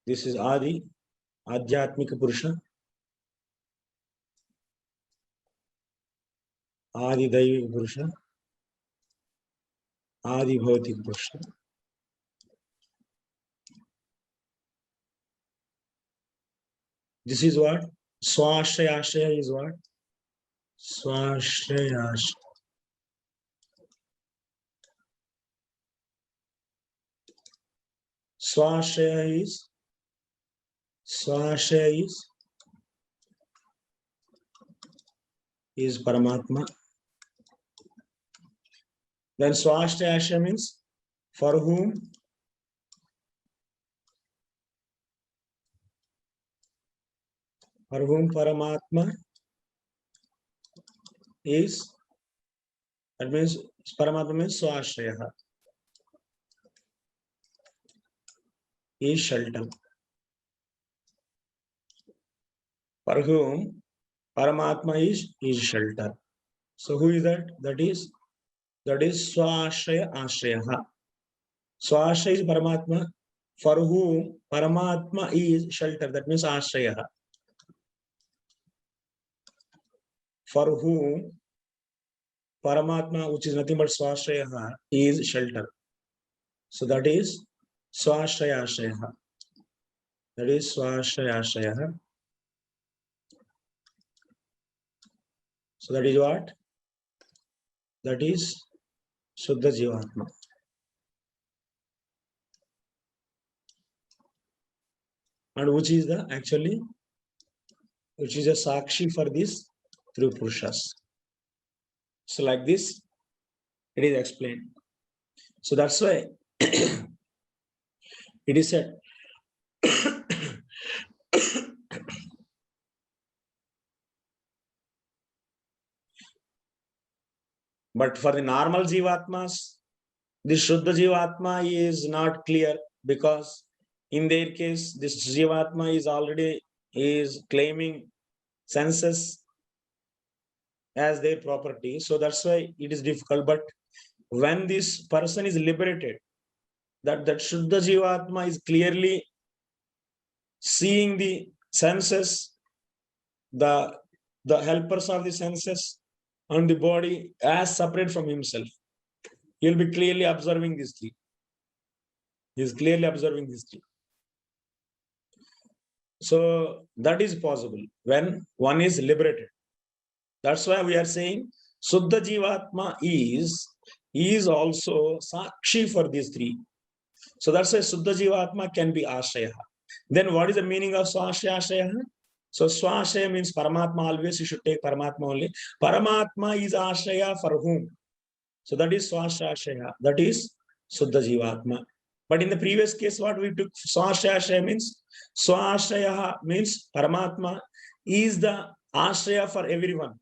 This is Adi, Adhyatmika Purusha. Adi Daivika Purusha. Adi Bhautika Purusha. This is what? Swashraya Ashraya is what? Swashraya Ashraya. Swashraya is Paramatma. Then Swashraya Ashraya means for whom? For whom Paramatma is, that means Paramatma means Swashraya is shelter. For whom Paramatma is shelter. So who is that? That is Swashraya Ashraya. Swashraya is Paramatma, for whom Paramatma is shelter. That means Ashraya. For whom Paramatma, which is nothing but Swashraya, is shelter. So that is Swashraya Ashraya. That is Swashraya Ashraya. So that is what? That is Shuddha Jivatma. And which is the actually, which is a Sakshi for these three Purushas. So like this, it is explained. So that's why it is said. But for the normal Jivatmas, this Shuddha Jivatma is not clear, because in their case, this Jivatma is already claiming senses as their property. So that's why it is difficult. But when this person is liberated, that Shuddha Jivatma is clearly seeing the senses, the helpers of the senses and the body as separate from himself. He will be clearly observing these three. He is clearly observing these three. So that is possible when one is liberated. That's why we are saying Suddha Jivatma is also Sakshi for these three. So that's why Suddha Jivatma can be Ashraya. Then what is the meaning of Swashraya? So Swashraya means Paramatma. Always you should take Paramatma only. Paramatma is Ashraya for whom? So that is Swashraya. That is Suddha Jivatma. But in the previous case, what we took Swashraya means Paramatma is the Ashraya for everyone.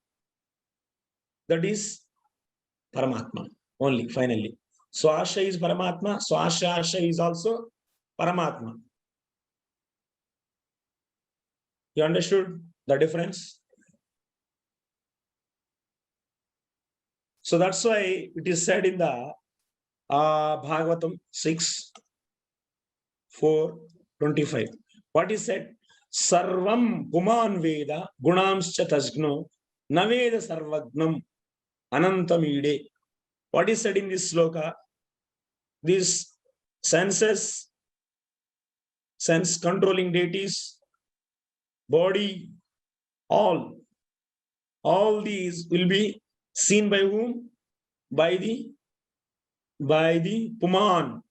That is Paramatma only, finally. Swashraya is Paramatma, Swashraya is also Paramatma. You understood the difference? So that's why it is said in the Bhagavatam 6:4-25. What is said? Sarvam Puman Veda Gunamscha Tajgno Naveda Sarvagnam Anantamide. What is said in this sloka? These senses, sense controlling deities, body, all these will be seen by whom? By the Puman.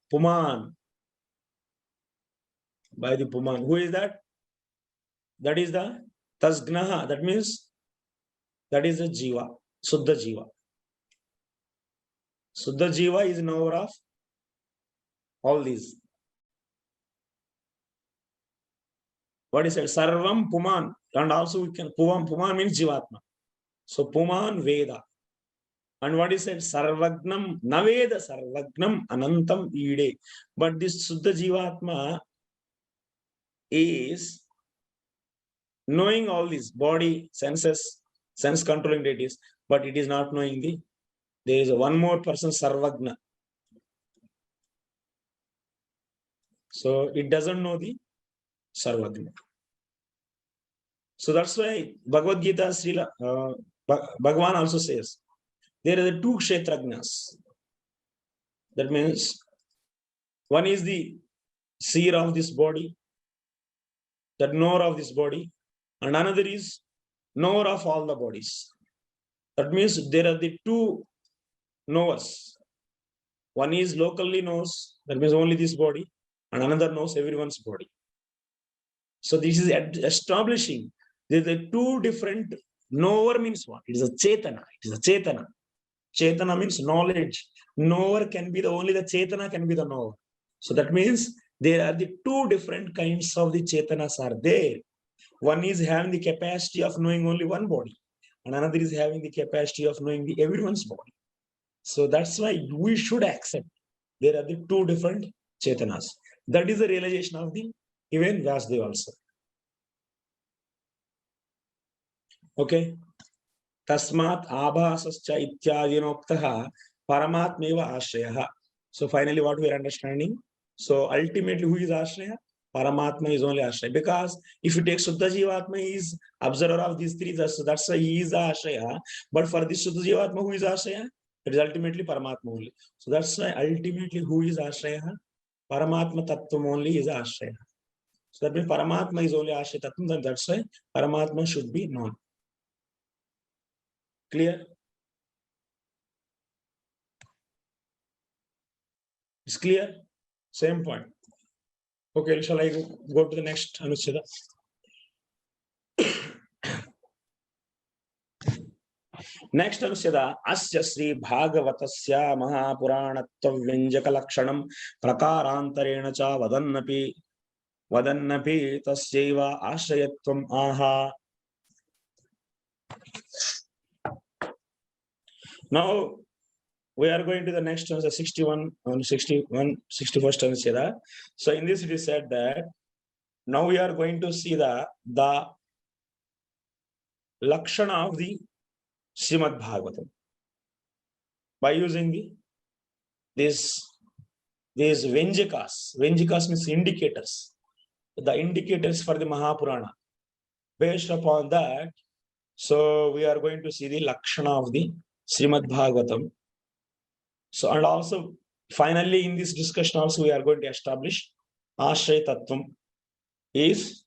By the Puman. Who is that? That is the Tasgnaha. That means that is the Jiva, Suddha Jiva. Suddha Jiva is knower of all these. What is it? Sarvam Puman. And also we can Puman means Jivatma. So Puman Veda. And what is it? Sarvagnam Naveda Sarvagnam Anantam Ide. But this Suddha Jivatma is knowing all these body, senses, sense controlling deities, but it is not knowing there is one more person, Sarvagna. So it doesn't know the Sarvagna. So that's why Bhagavad Gita, Bhagavan also says, there are the two Kshetragnas. That means one is the seer of this body, that knower of this body, and another is knower of all the bodies. That means there are the two knowers. One is locally knows, that means only this body, and another knows everyone's body. So this is establishing there are two different knower means what? It is a Chetana. It is a Chetana. Chetana means knowledge. Knower can be only the Chetana can be the knower. So that means there are the two different kinds of the Chetanas are there. One is having the capacity of knowing only one body, and another is having the capacity of knowing everyone's body. So that's why we should accept there are the two different Chetanas. That is the realization of the even Vyasdeva also. Okay. Tasmat abhasascha ityadinoktaha paramatmeva ashraya. So finally what we are understanding? So ultimately who is ashraya? Paramatma is only ashraya. Because if you take Suddha Jivatma, he is observer of these three, that's why he is ashraya. But for this Suddha Jivatma, who is ashraya? It is ultimately Paramatma only. So that's why ultimately who is ashraya? Paramatma Tattva only is ashraya. So that means Paramatma is only ashraya Tattva, then that's why Paramatma should be known. Clear? It's clear? Same point. Okay, shall I go to the next Anuched? Next Anuched, Asya Sri Bhagavatasya Mahapuranatva Vyanjaka Lakshanam Prakarantarena cha Vadannapi Tasyeva Ashrayatvam Aha. Now we are going to the next one, the 61, 61st Anuched. So in this it is said that now we are going to see the Lakshana of the Srimad Bhagavatam by using these Venjakas. Venjakas means indicators. The indicators for the Mahapurana. Based upon that, so we are going to see the Lakshana of the Srimad Bhagavatam. So, and also finally in this discussion also we are going to establish Ashraya Tattvam is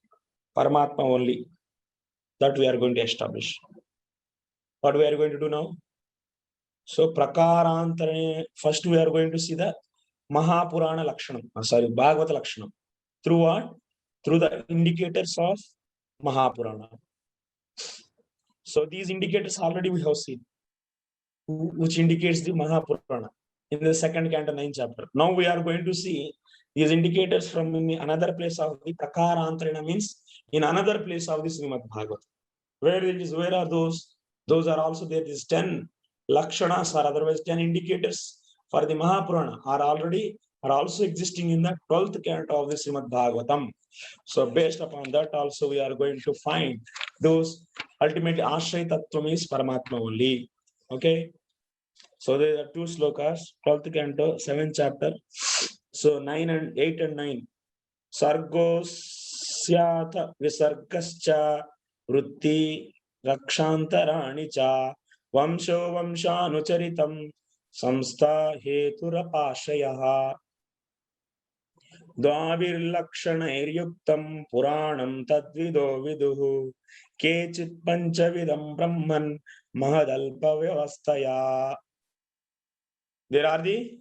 Paramatma only. That we are going to establish. What we are going to do now? So Prakarantarane, first we are going to see the Mahapurana Lakshanam, Bhagavata Lakshanam. Through what? Through the indicators of Mahapurana. So these indicators already we have seen, which indicates the Mahapurana in the second canto 9th chapter. Now we are going to see these indicators from another place of the Prakarantarana, means in another place of the Srimad Bhagavatam. Where are those? Those are also there. These 10 Lakshanas or otherwise 10 indicators for the Mahapurana are also existing in the 12th canto of the Srimad Bhagavatam. So based upon that also we are going to find those. Ultimately Ashraya Tattvam is Paramatma only. Okay. So there are 2 slokas, 12th canto, 7th chapter. So 8 and 9. Sargosyata visargascha vritti rakshantarani cha vamsho vamshanucharitam samstha heturapashayaha Dvavirlakshanairyuktam Puranam Tadvido Viduhu Kechit Panchavidam Brahman Mahadalpa Vyavastaya. There are the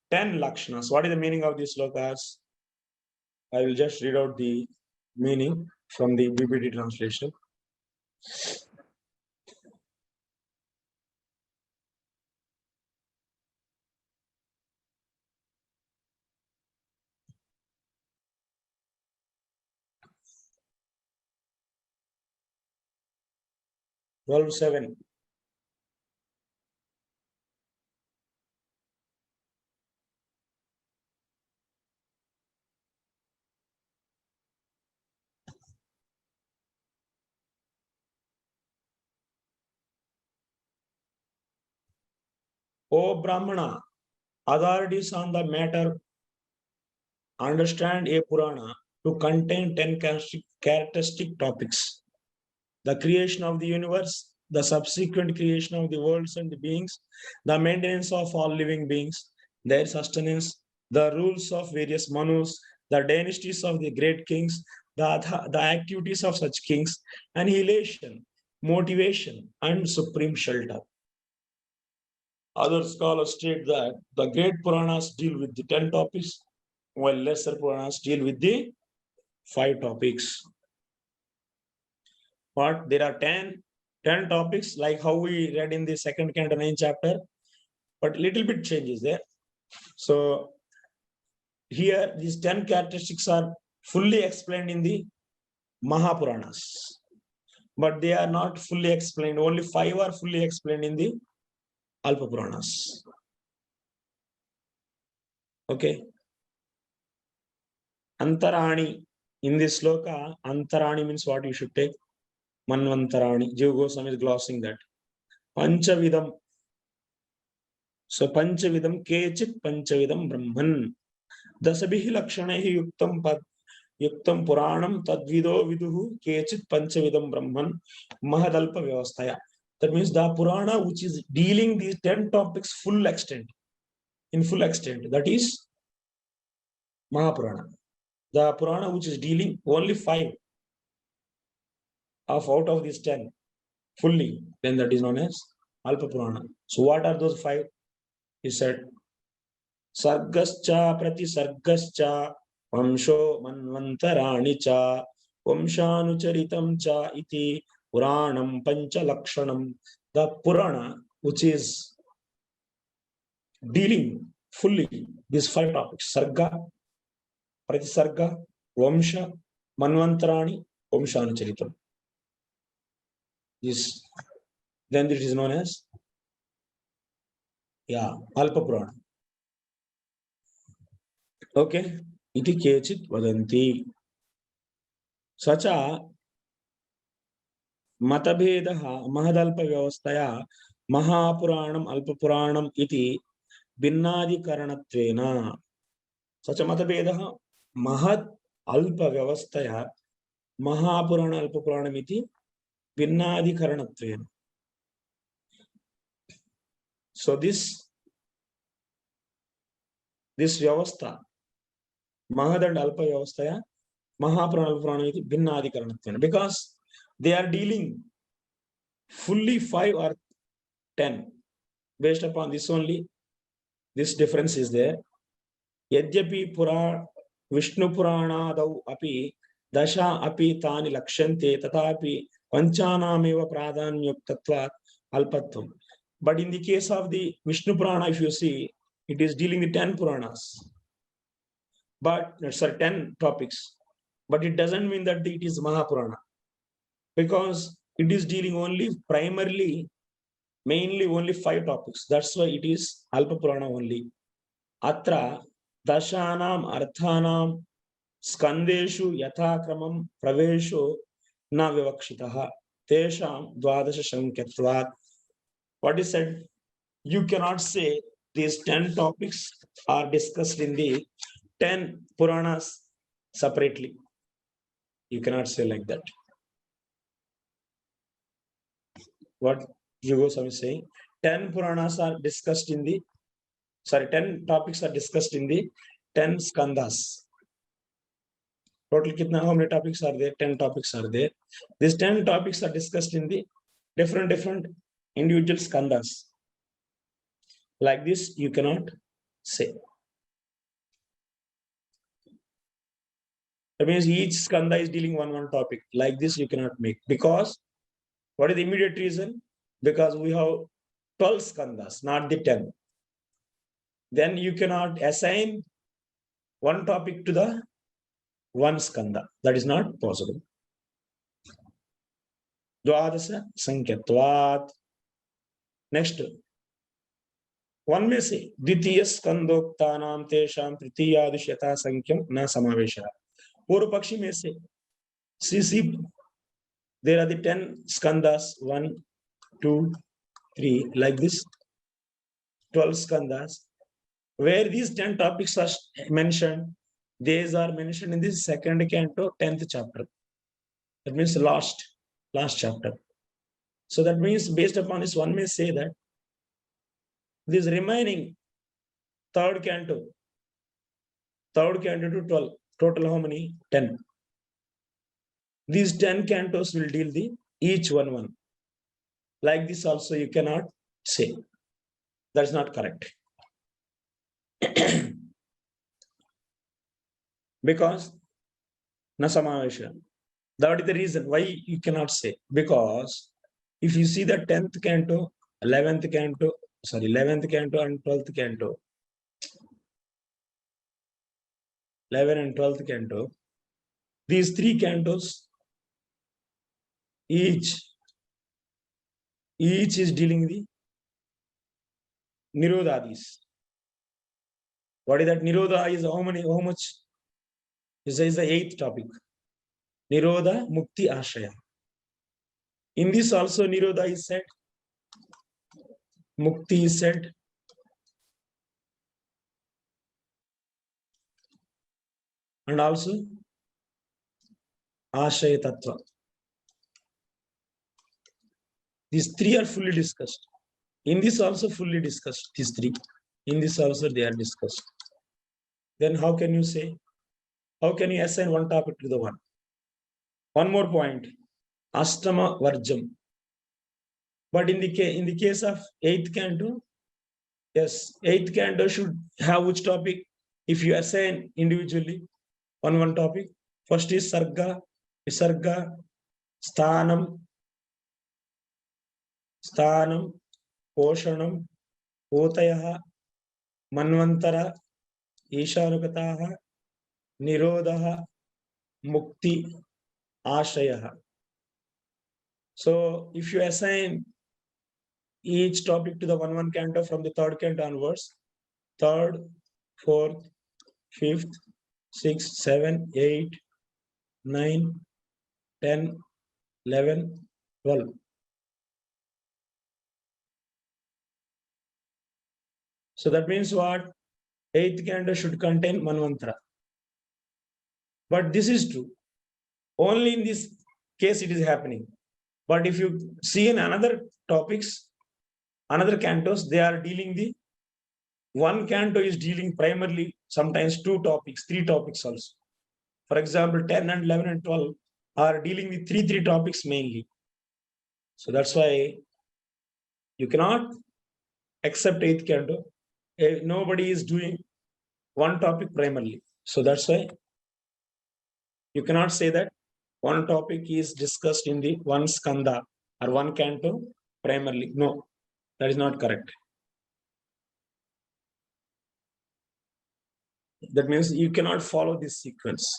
10 Lakshanas. What is the meaning of these slokas? I will just read out the meaning from the BPT translation. Twelve 7. O Brahmana, authorities on the matter understand a Purana to contain 10 characteristic topics. The creation of the universe, the subsequent creation of the worlds and the beings, the maintenance of all living beings, their sustenance, the rules of various manus, the dynasties of the great kings, the activities of such kings, annihilation, motivation, and supreme shelter. Other scholars state that the great Puranas deal with the 10 topics, while lesser Puranas deal with the 5 topics. But there are 10 topics, like how we read in the second canto 9th chapter, but little bit changes there. So here these 10 characteristics are fully explained in the Mahapuranas, but they are not fully explained. Only 5 are fully explained in the Alpa Puranas. Okay. Antarani. In this sloka, Antarani means what you should take. Manvantarani. Jiva Goswami is glossing that. Panchavidam. So Panchavidam Kechit Panchavidam Brahman. Dasabhihi Lakshanehi Yuktam Puranam Tadvido Viduhu Kechit Panchavidam Brahman Mahadalpa Vyavastaya. That means the Purana which is dealing these 10 topics in full extent. That is Mahapurana. The Purana which is dealing only 5 out of these 10 fully, then that is known as Alpa Purana. So what are those 5? He said, Sargascha Prati Sargascha Vamsho Manvantarani cha Vamshanucharitam cha iti Puranam Pancha Lakshanam. The Purana which is dealing fully these 5 topics: Sarga, Pratisarga, Vamsha, Manvantarani, Vamshanucharitam. This, then it is known as Alpa Purana. Okay, iti kechit vadanti. Sacha matabhedaha mahadalpa vyavastaya Mahapuranam Alpa Puranam iti Binnadikaranattvena. Sacha matabhedaha mahad alpa vyavastaya Mahapurana Alpa Puranam iti Binnadikaranattvena. So this this Vyavastha, Mahad and Alpa Vyavastaya, Mahaprana Prana Bhinna Adhikaranatva, because they are dealing fully 5 or 10. Based upon this only, this difference is there. Yadyapi Pura Vishnu Purana Dau Api Dasha Api Tani Lakshante Tatapi Panchanameva Pradhanyuktatvat Alpatvam. But in the case of the Vishnu Purana, if you see, it is dealing the 10 Puranas. But, sorry, 10 topics. But it doesn't mean that it is Mahapurana. Because it is dealing only primarily, mainly only 5 topics. That's why it is Alpa Purana only. Atra Dashanam Arthanam Skandeshu Yathakramam Pravesho Na Vivakshitaha Tesham Dvadasha Shankatvat. What is said? You cannot say these 10 topics are discussed in the 10 Puranas separately. You cannot say like that. What Yugoswami is saying, 10 Puranas are discussed in the, 10 topics are discussed in the 10 skandhas. Total how many topics are there? 10 topics are there. These 10 topics are discussed in the different individual skandhas. Like this, you cannot say. That means each skandha is dealing one topic. Like this, you cannot make. Because, what is the immediate reason? Because we have 12 skandhas, not the 10. Then you cannot assign one topic to the one skandha. That is not possible. Dvadasa Sankyatvat. Next. One may say, Ditiya Skandoktanam Tesham Tritiyadushyata Sankyam Na Samavesha. Purupakshi may say, see, there are the 10 skandhas, 1, 2, 3, like this, 12 skandhas. Where these 10 topics are mentioned, these are mentioned in this second canto, 10th chapter. That means last chapter. So that means based upon this, one may say that this remaining third canto to 12, total how many? 10. These 10 cantos will deal the each one. Like this also you cannot say. That's not correct. Because Nasamavesha. That is the reason why you cannot say. Because if you see the 10th canto, 11th canto and 12th canto, 11 and 12th canto, these 3 cantos, each is dealing the Nirodhadis. What is that? Nirodha is how much? This is the 8th topic. Nirodha Mukti Ashaya. In this also Nirodha is said, Mukti is said, and also Ashaya Tattva. These 3 are fully discussed. In this also fully discussed, these 3. In this also they are discussed. Then how can you say? How can you assign one topic to the one? One more point. Astama Varjam. But in the case of 8th canto, yes, 8th canto should have which topic? If you assign individually one topic, first is Sarga, Visarga, Sthanam, Poshanam, Potayaha, Manvantara, Ishanukataha, Nirodha, Mukti, Ashayaha. So if you assign each topic to the one canto from the 3rd canto onwards, 3rd, 4th, 5th, 6th, 7th, 8th, 9th, 10th, 11th, 12th. So that means what? 8th canto should contain Manvantara. But this is true. Only in this case it is happening. But if you see in another topics, another cantos, they are dealing the one canto is dealing primarily sometimes 2 topics, 3 topics also. For example, 10 and 11 and 12 are dealing with three topics mainly. So that's why you cannot accept 8th canto. Nobody is doing one topic primarily. So that's why you cannot say that one topic is discussed in the one skanda or one canto primarily. No, that is not correct. That means you cannot follow this sequence.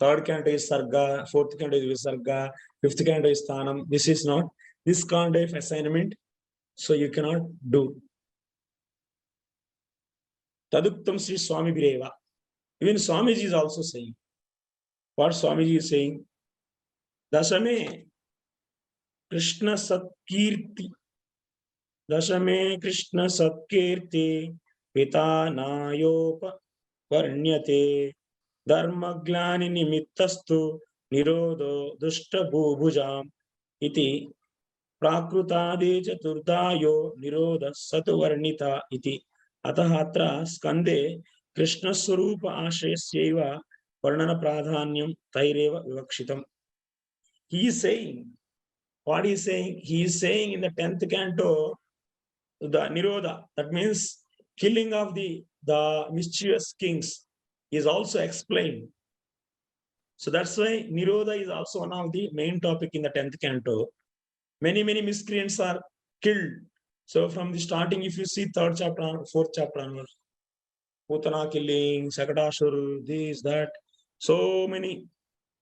3rd canto is sarga, 4th canto is visarga, 5th canto is sthanam. This is not this kind of assignment. So you cannot do. Taduktam Sri Swami Bireva. Even Swamiji is also saying. What Swamiji is saying? Dasame Krishna Satkirti. Dasame Krishna Satkirti Pita Nayopa Varnyate Dharma Glani Nimittastu Nirodho Dushta Bhubujam Iti Prakrutade Chaturdayo Nirodha Satvarnita Iti Atahatra Skande Krishna Swarupa Ashayasyeva Varnana Pradhanyam Taireva Vivakshitam. He is saying, what he is saying? He is saying in the 10th canto, the Nirodha, that means killing of the mischievous kings, is also explained. So that's why Nirodha is also one of the main topic in the 10th canto. Many miscreants are killed. So from the starting, if you see 3rd chapter, 4th chapter onwards, Putana killing, Sakadashur, this, that, so many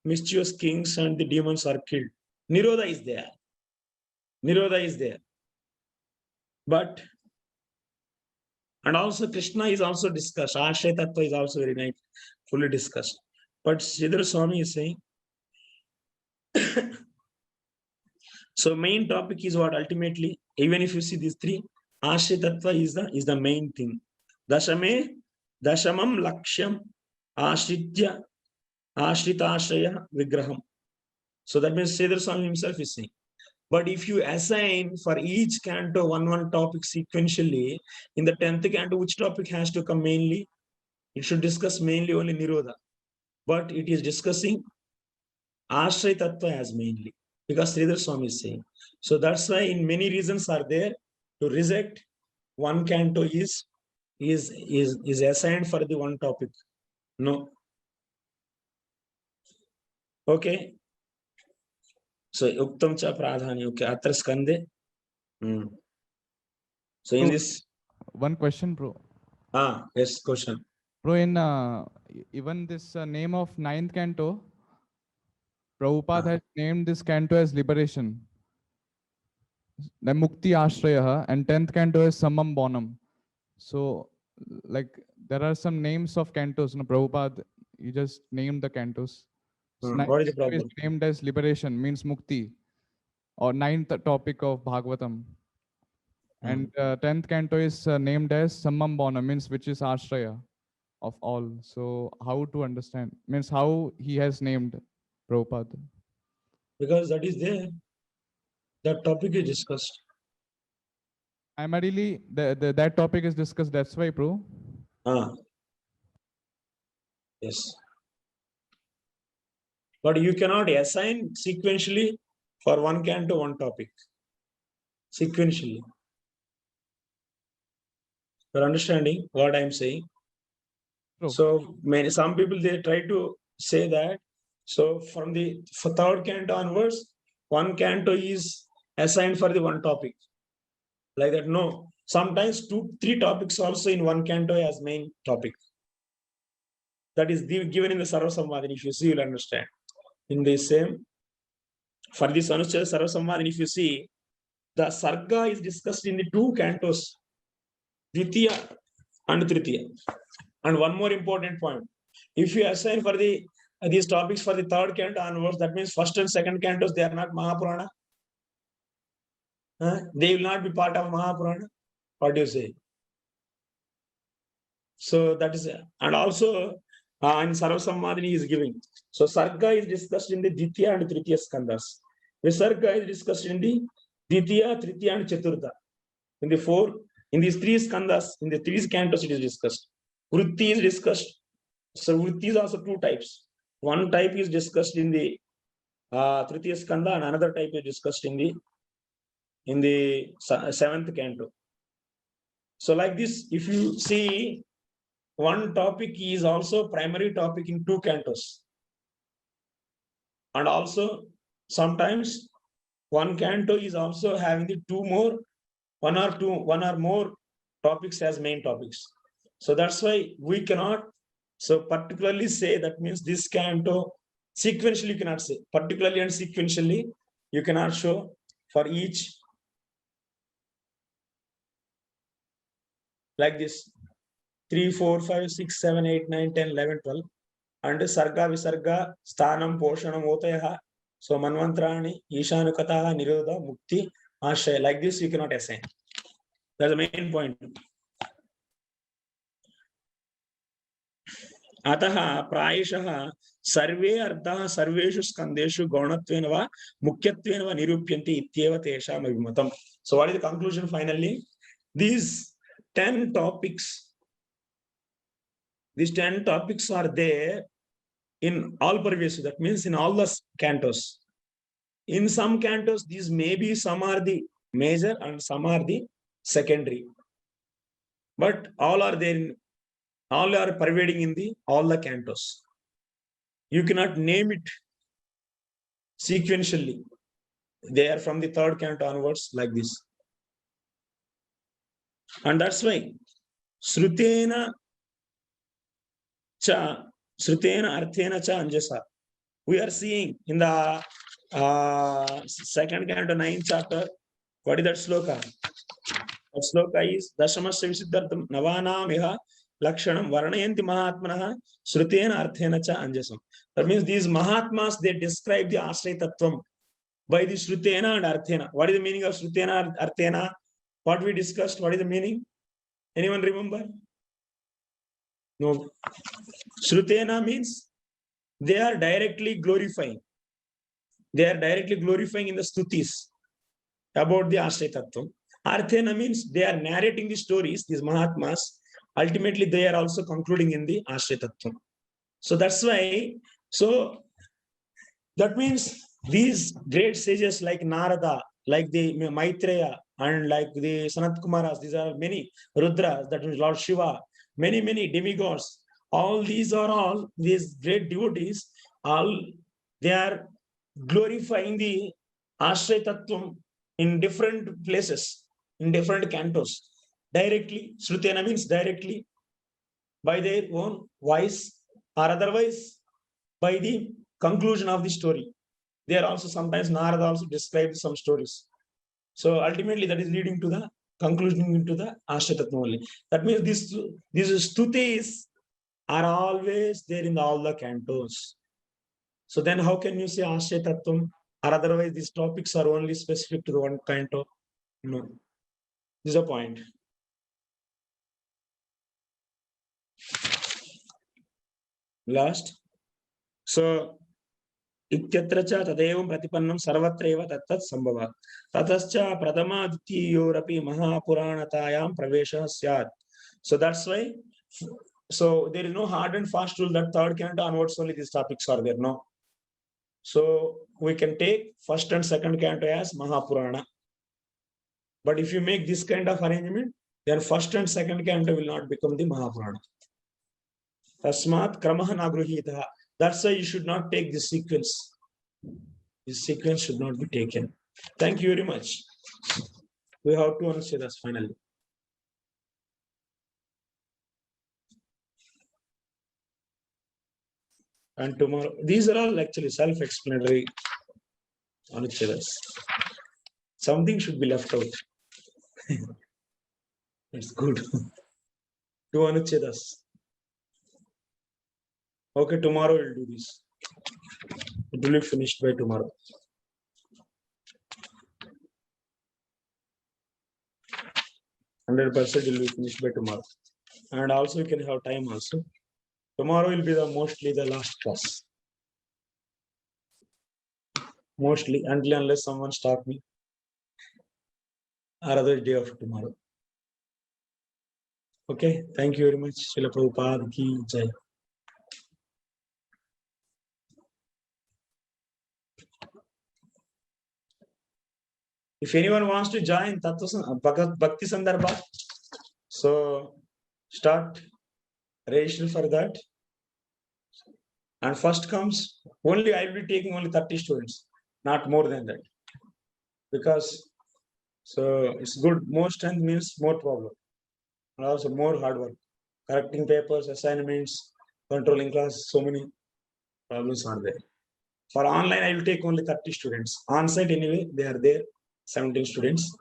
mischievous kings and the demons are killed. Nirodha is there. Nirodha is there. But, and also Krishna is also discussed. Ashraya Tattva is also very nice, fully discussed. But Sridhar Swami is saying, so main topic is what ultimately, even if you see these 3, Ashraya Tattva is the main thing. Dashamam Lakshyam Ashritya Ashritashraya Vigraham. So that means Sridhar Swami himself is saying. But if you assign for each canto one topic sequentially, in the 10th canto, which topic has to come mainly? It should discuss mainly only Nirodha. But it is discussing Ashraya Tattva as mainly, because Sridhar Swami is saying. So that's why in many reasons are there to reject one canto is assigned for the one topic. No. Okay. So Uktam cha pradhani. Okay. Atra skande. So in this. One question, bro. Yes, question. Bro, in even this name of 9th canto, Prabhupada has named this canto as liberation. The Mukti Ashraya, and 10th canto is Samam Bonam. So, like, there are some names of cantos. No, Prabhupada, he just named the cantos. So What is the problem? Is named as liberation, means Mukti, or 9th topic of Bhagavatam. And 10th canto is named as Samam Bonam, means which is Ashraya of all. So, how to understand? Means how he has named Prabhupada. Because that is there. That topic is discussed. Primarily, that topic is discussed. That's why, bro. Yes. But you cannot assign sequentially for one canto one topic. Sequentially. You're understanding what I'm saying? True. So some people they try to say that. So from the 3rd canto onwards, one canto is assigned for the one topic. Like that, no. Sometimes 2-3 topics also in one canto as main topic. That is given in the Sarva Samvadini. If you see, you'll understand. In the same, for this Anuched Sarva Samvadini, if you see, the Sarga is discussed in the 2 cantos, Dvitiya and Tritiya. And one more important point. If you assign for these topics for the 3rd canto onwards, that means 1st and 2nd cantos, they are not Mahapurana. They will not be part of Mahapurana. What do you say? So that is, and also in Sarva Samvadini is giving. So Sarga is discussed in the Dvitiya and Tritiya Skandas. Visarga is discussed in the Dvitiya, Tritiya and Chaturtha. In the 4 In these three skandhas, in the three cantos, it is discussed. Vritti is discussed. So vritti is also two types. One type is discussed in the Tritiya skandha, and another type is discussed in the seventh canto. So like this, if you see, one topic is also primary topic in two cantos. And also sometimes one canto is also having the one or more topics as main topics. So that's why we cannot so particularly say that means this canto sequentially you cannot say. Particularly and sequentially you cannot show for each like this 3, 4, 5, 6, 7, 8, 9, 10, 11, 12. And sarga visarga sthanam poshanam otaya. So manvantrani ishanukataha nirodha mukti ashraya. Like this you cannot assign. That's the main point. अतः प्रायशः सर्वे अर्थाः सर्वेषु स्कन्धेषु गौणत्वेन वा मुख्यत्वेन वा निरूप्यन्ते इत्येव तेषाम् अभिमतम्. So what is the conclusion finally? These 10 topics are there in all Parvesu, that means in all the cantos. In some cantos, these maybe some are the major and some are the secondary. But all are there in all are pervading in all the cantos. You cannot name it sequentially. They are from the third canto onwards like this. And that's why Srutena Arthena cha Anjasa. We are seeing in the second canto, 9th chapter, what is that sloka? That sloka is Dashamasya Visiddhartham Navanam Iha Lakshanam Varanayanti Mahatmanaha Srutena Arthena cha Anjasam. That means these Mahatmas, they describe the Ashraya Tattvam by the Srutena and Arthena. What is the meaning of Srutena and Arthena? What we discussed, what is the meaning? Anyone remember? No. Srutena means they are directly glorifying. They are directly glorifying in the stutis about the Ashraya Tattvam. Arthena means they are narrating the stories, these Mahatmas. Ultimately, they are also concluding in the Ashraya Tattvam. So that's why, so that means these great sages like Narada, like the Maitreya, and like the Sanat Kumaras, these are many Rudras, that is Lord Shiva, many demigods. All these are all these great devotees, all they are glorifying the Ashraya Tattvam in different places, in different cantos. Directly, Srutena means directly by their own voice, or otherwise by the conclusion of the story. They are also sometimes Narada also describes some stories. So ultimately that is leading to the conclusion into the Ashraya Tattva only. That means these stutis are always there in all the cantos. So then how can you say Ashraya Tattvam? Or otherwise these topics are only specific to the one canto? No. This is a point. Last. So इत्यत्र च तदेवं प्रतिपन्नं सर्वत्रैव तत्तत् सम्भवः ततश्च प्रथमाद्वितीयोरपि महापुराणतायां प्रवेशः स्यात्. So that's why, so there is no hard and fast rule that third canto onwards only these topics are there. No. So we can take first and second canto as Mahapurana. But if you make this kind of arrangement, then first and second canto will not become the Mahapurana. Tasmat kramah na gruhitah. That's why you should not take this sequence. This sequence should not be taken. Thank you very much. We have to answer this finally. And tomorrow, these are all actually self-explanatory Anuchedas. Something should be left out. It's good. Two Anuchedas. Okay, tomorrow we'll do this. It will be finished by tomorrow. $100% will be finished by tomorrow. And also you can have time also. Tomorrow will be mostly the last class. Mostly, unless someone stop me. Or other day of tomorrow. Okay, thank you very much. Srila Prabhupada ki jai. If anyone wants to join Tattva Bhakti Sandarbha, so start register for that. And first comes, only I will be taking only 30 students, not more than that. Because so it's good, more strength means more problem. And also more hard work. Correcting papers, assignments, controlling class, so many problems are there. For online, I will take only 30 students. On-site anyway, they are there, 17 students,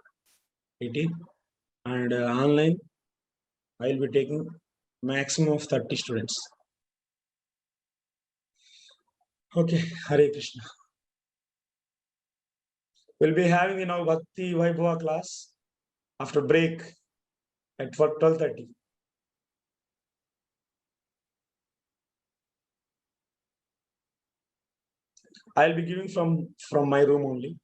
18. And online, I will be taking maximum of 30 students. Okay, Hare Krishna. We'll be having Bhakti Vaibhava class after break at 12:30. I'll be giving from my room only.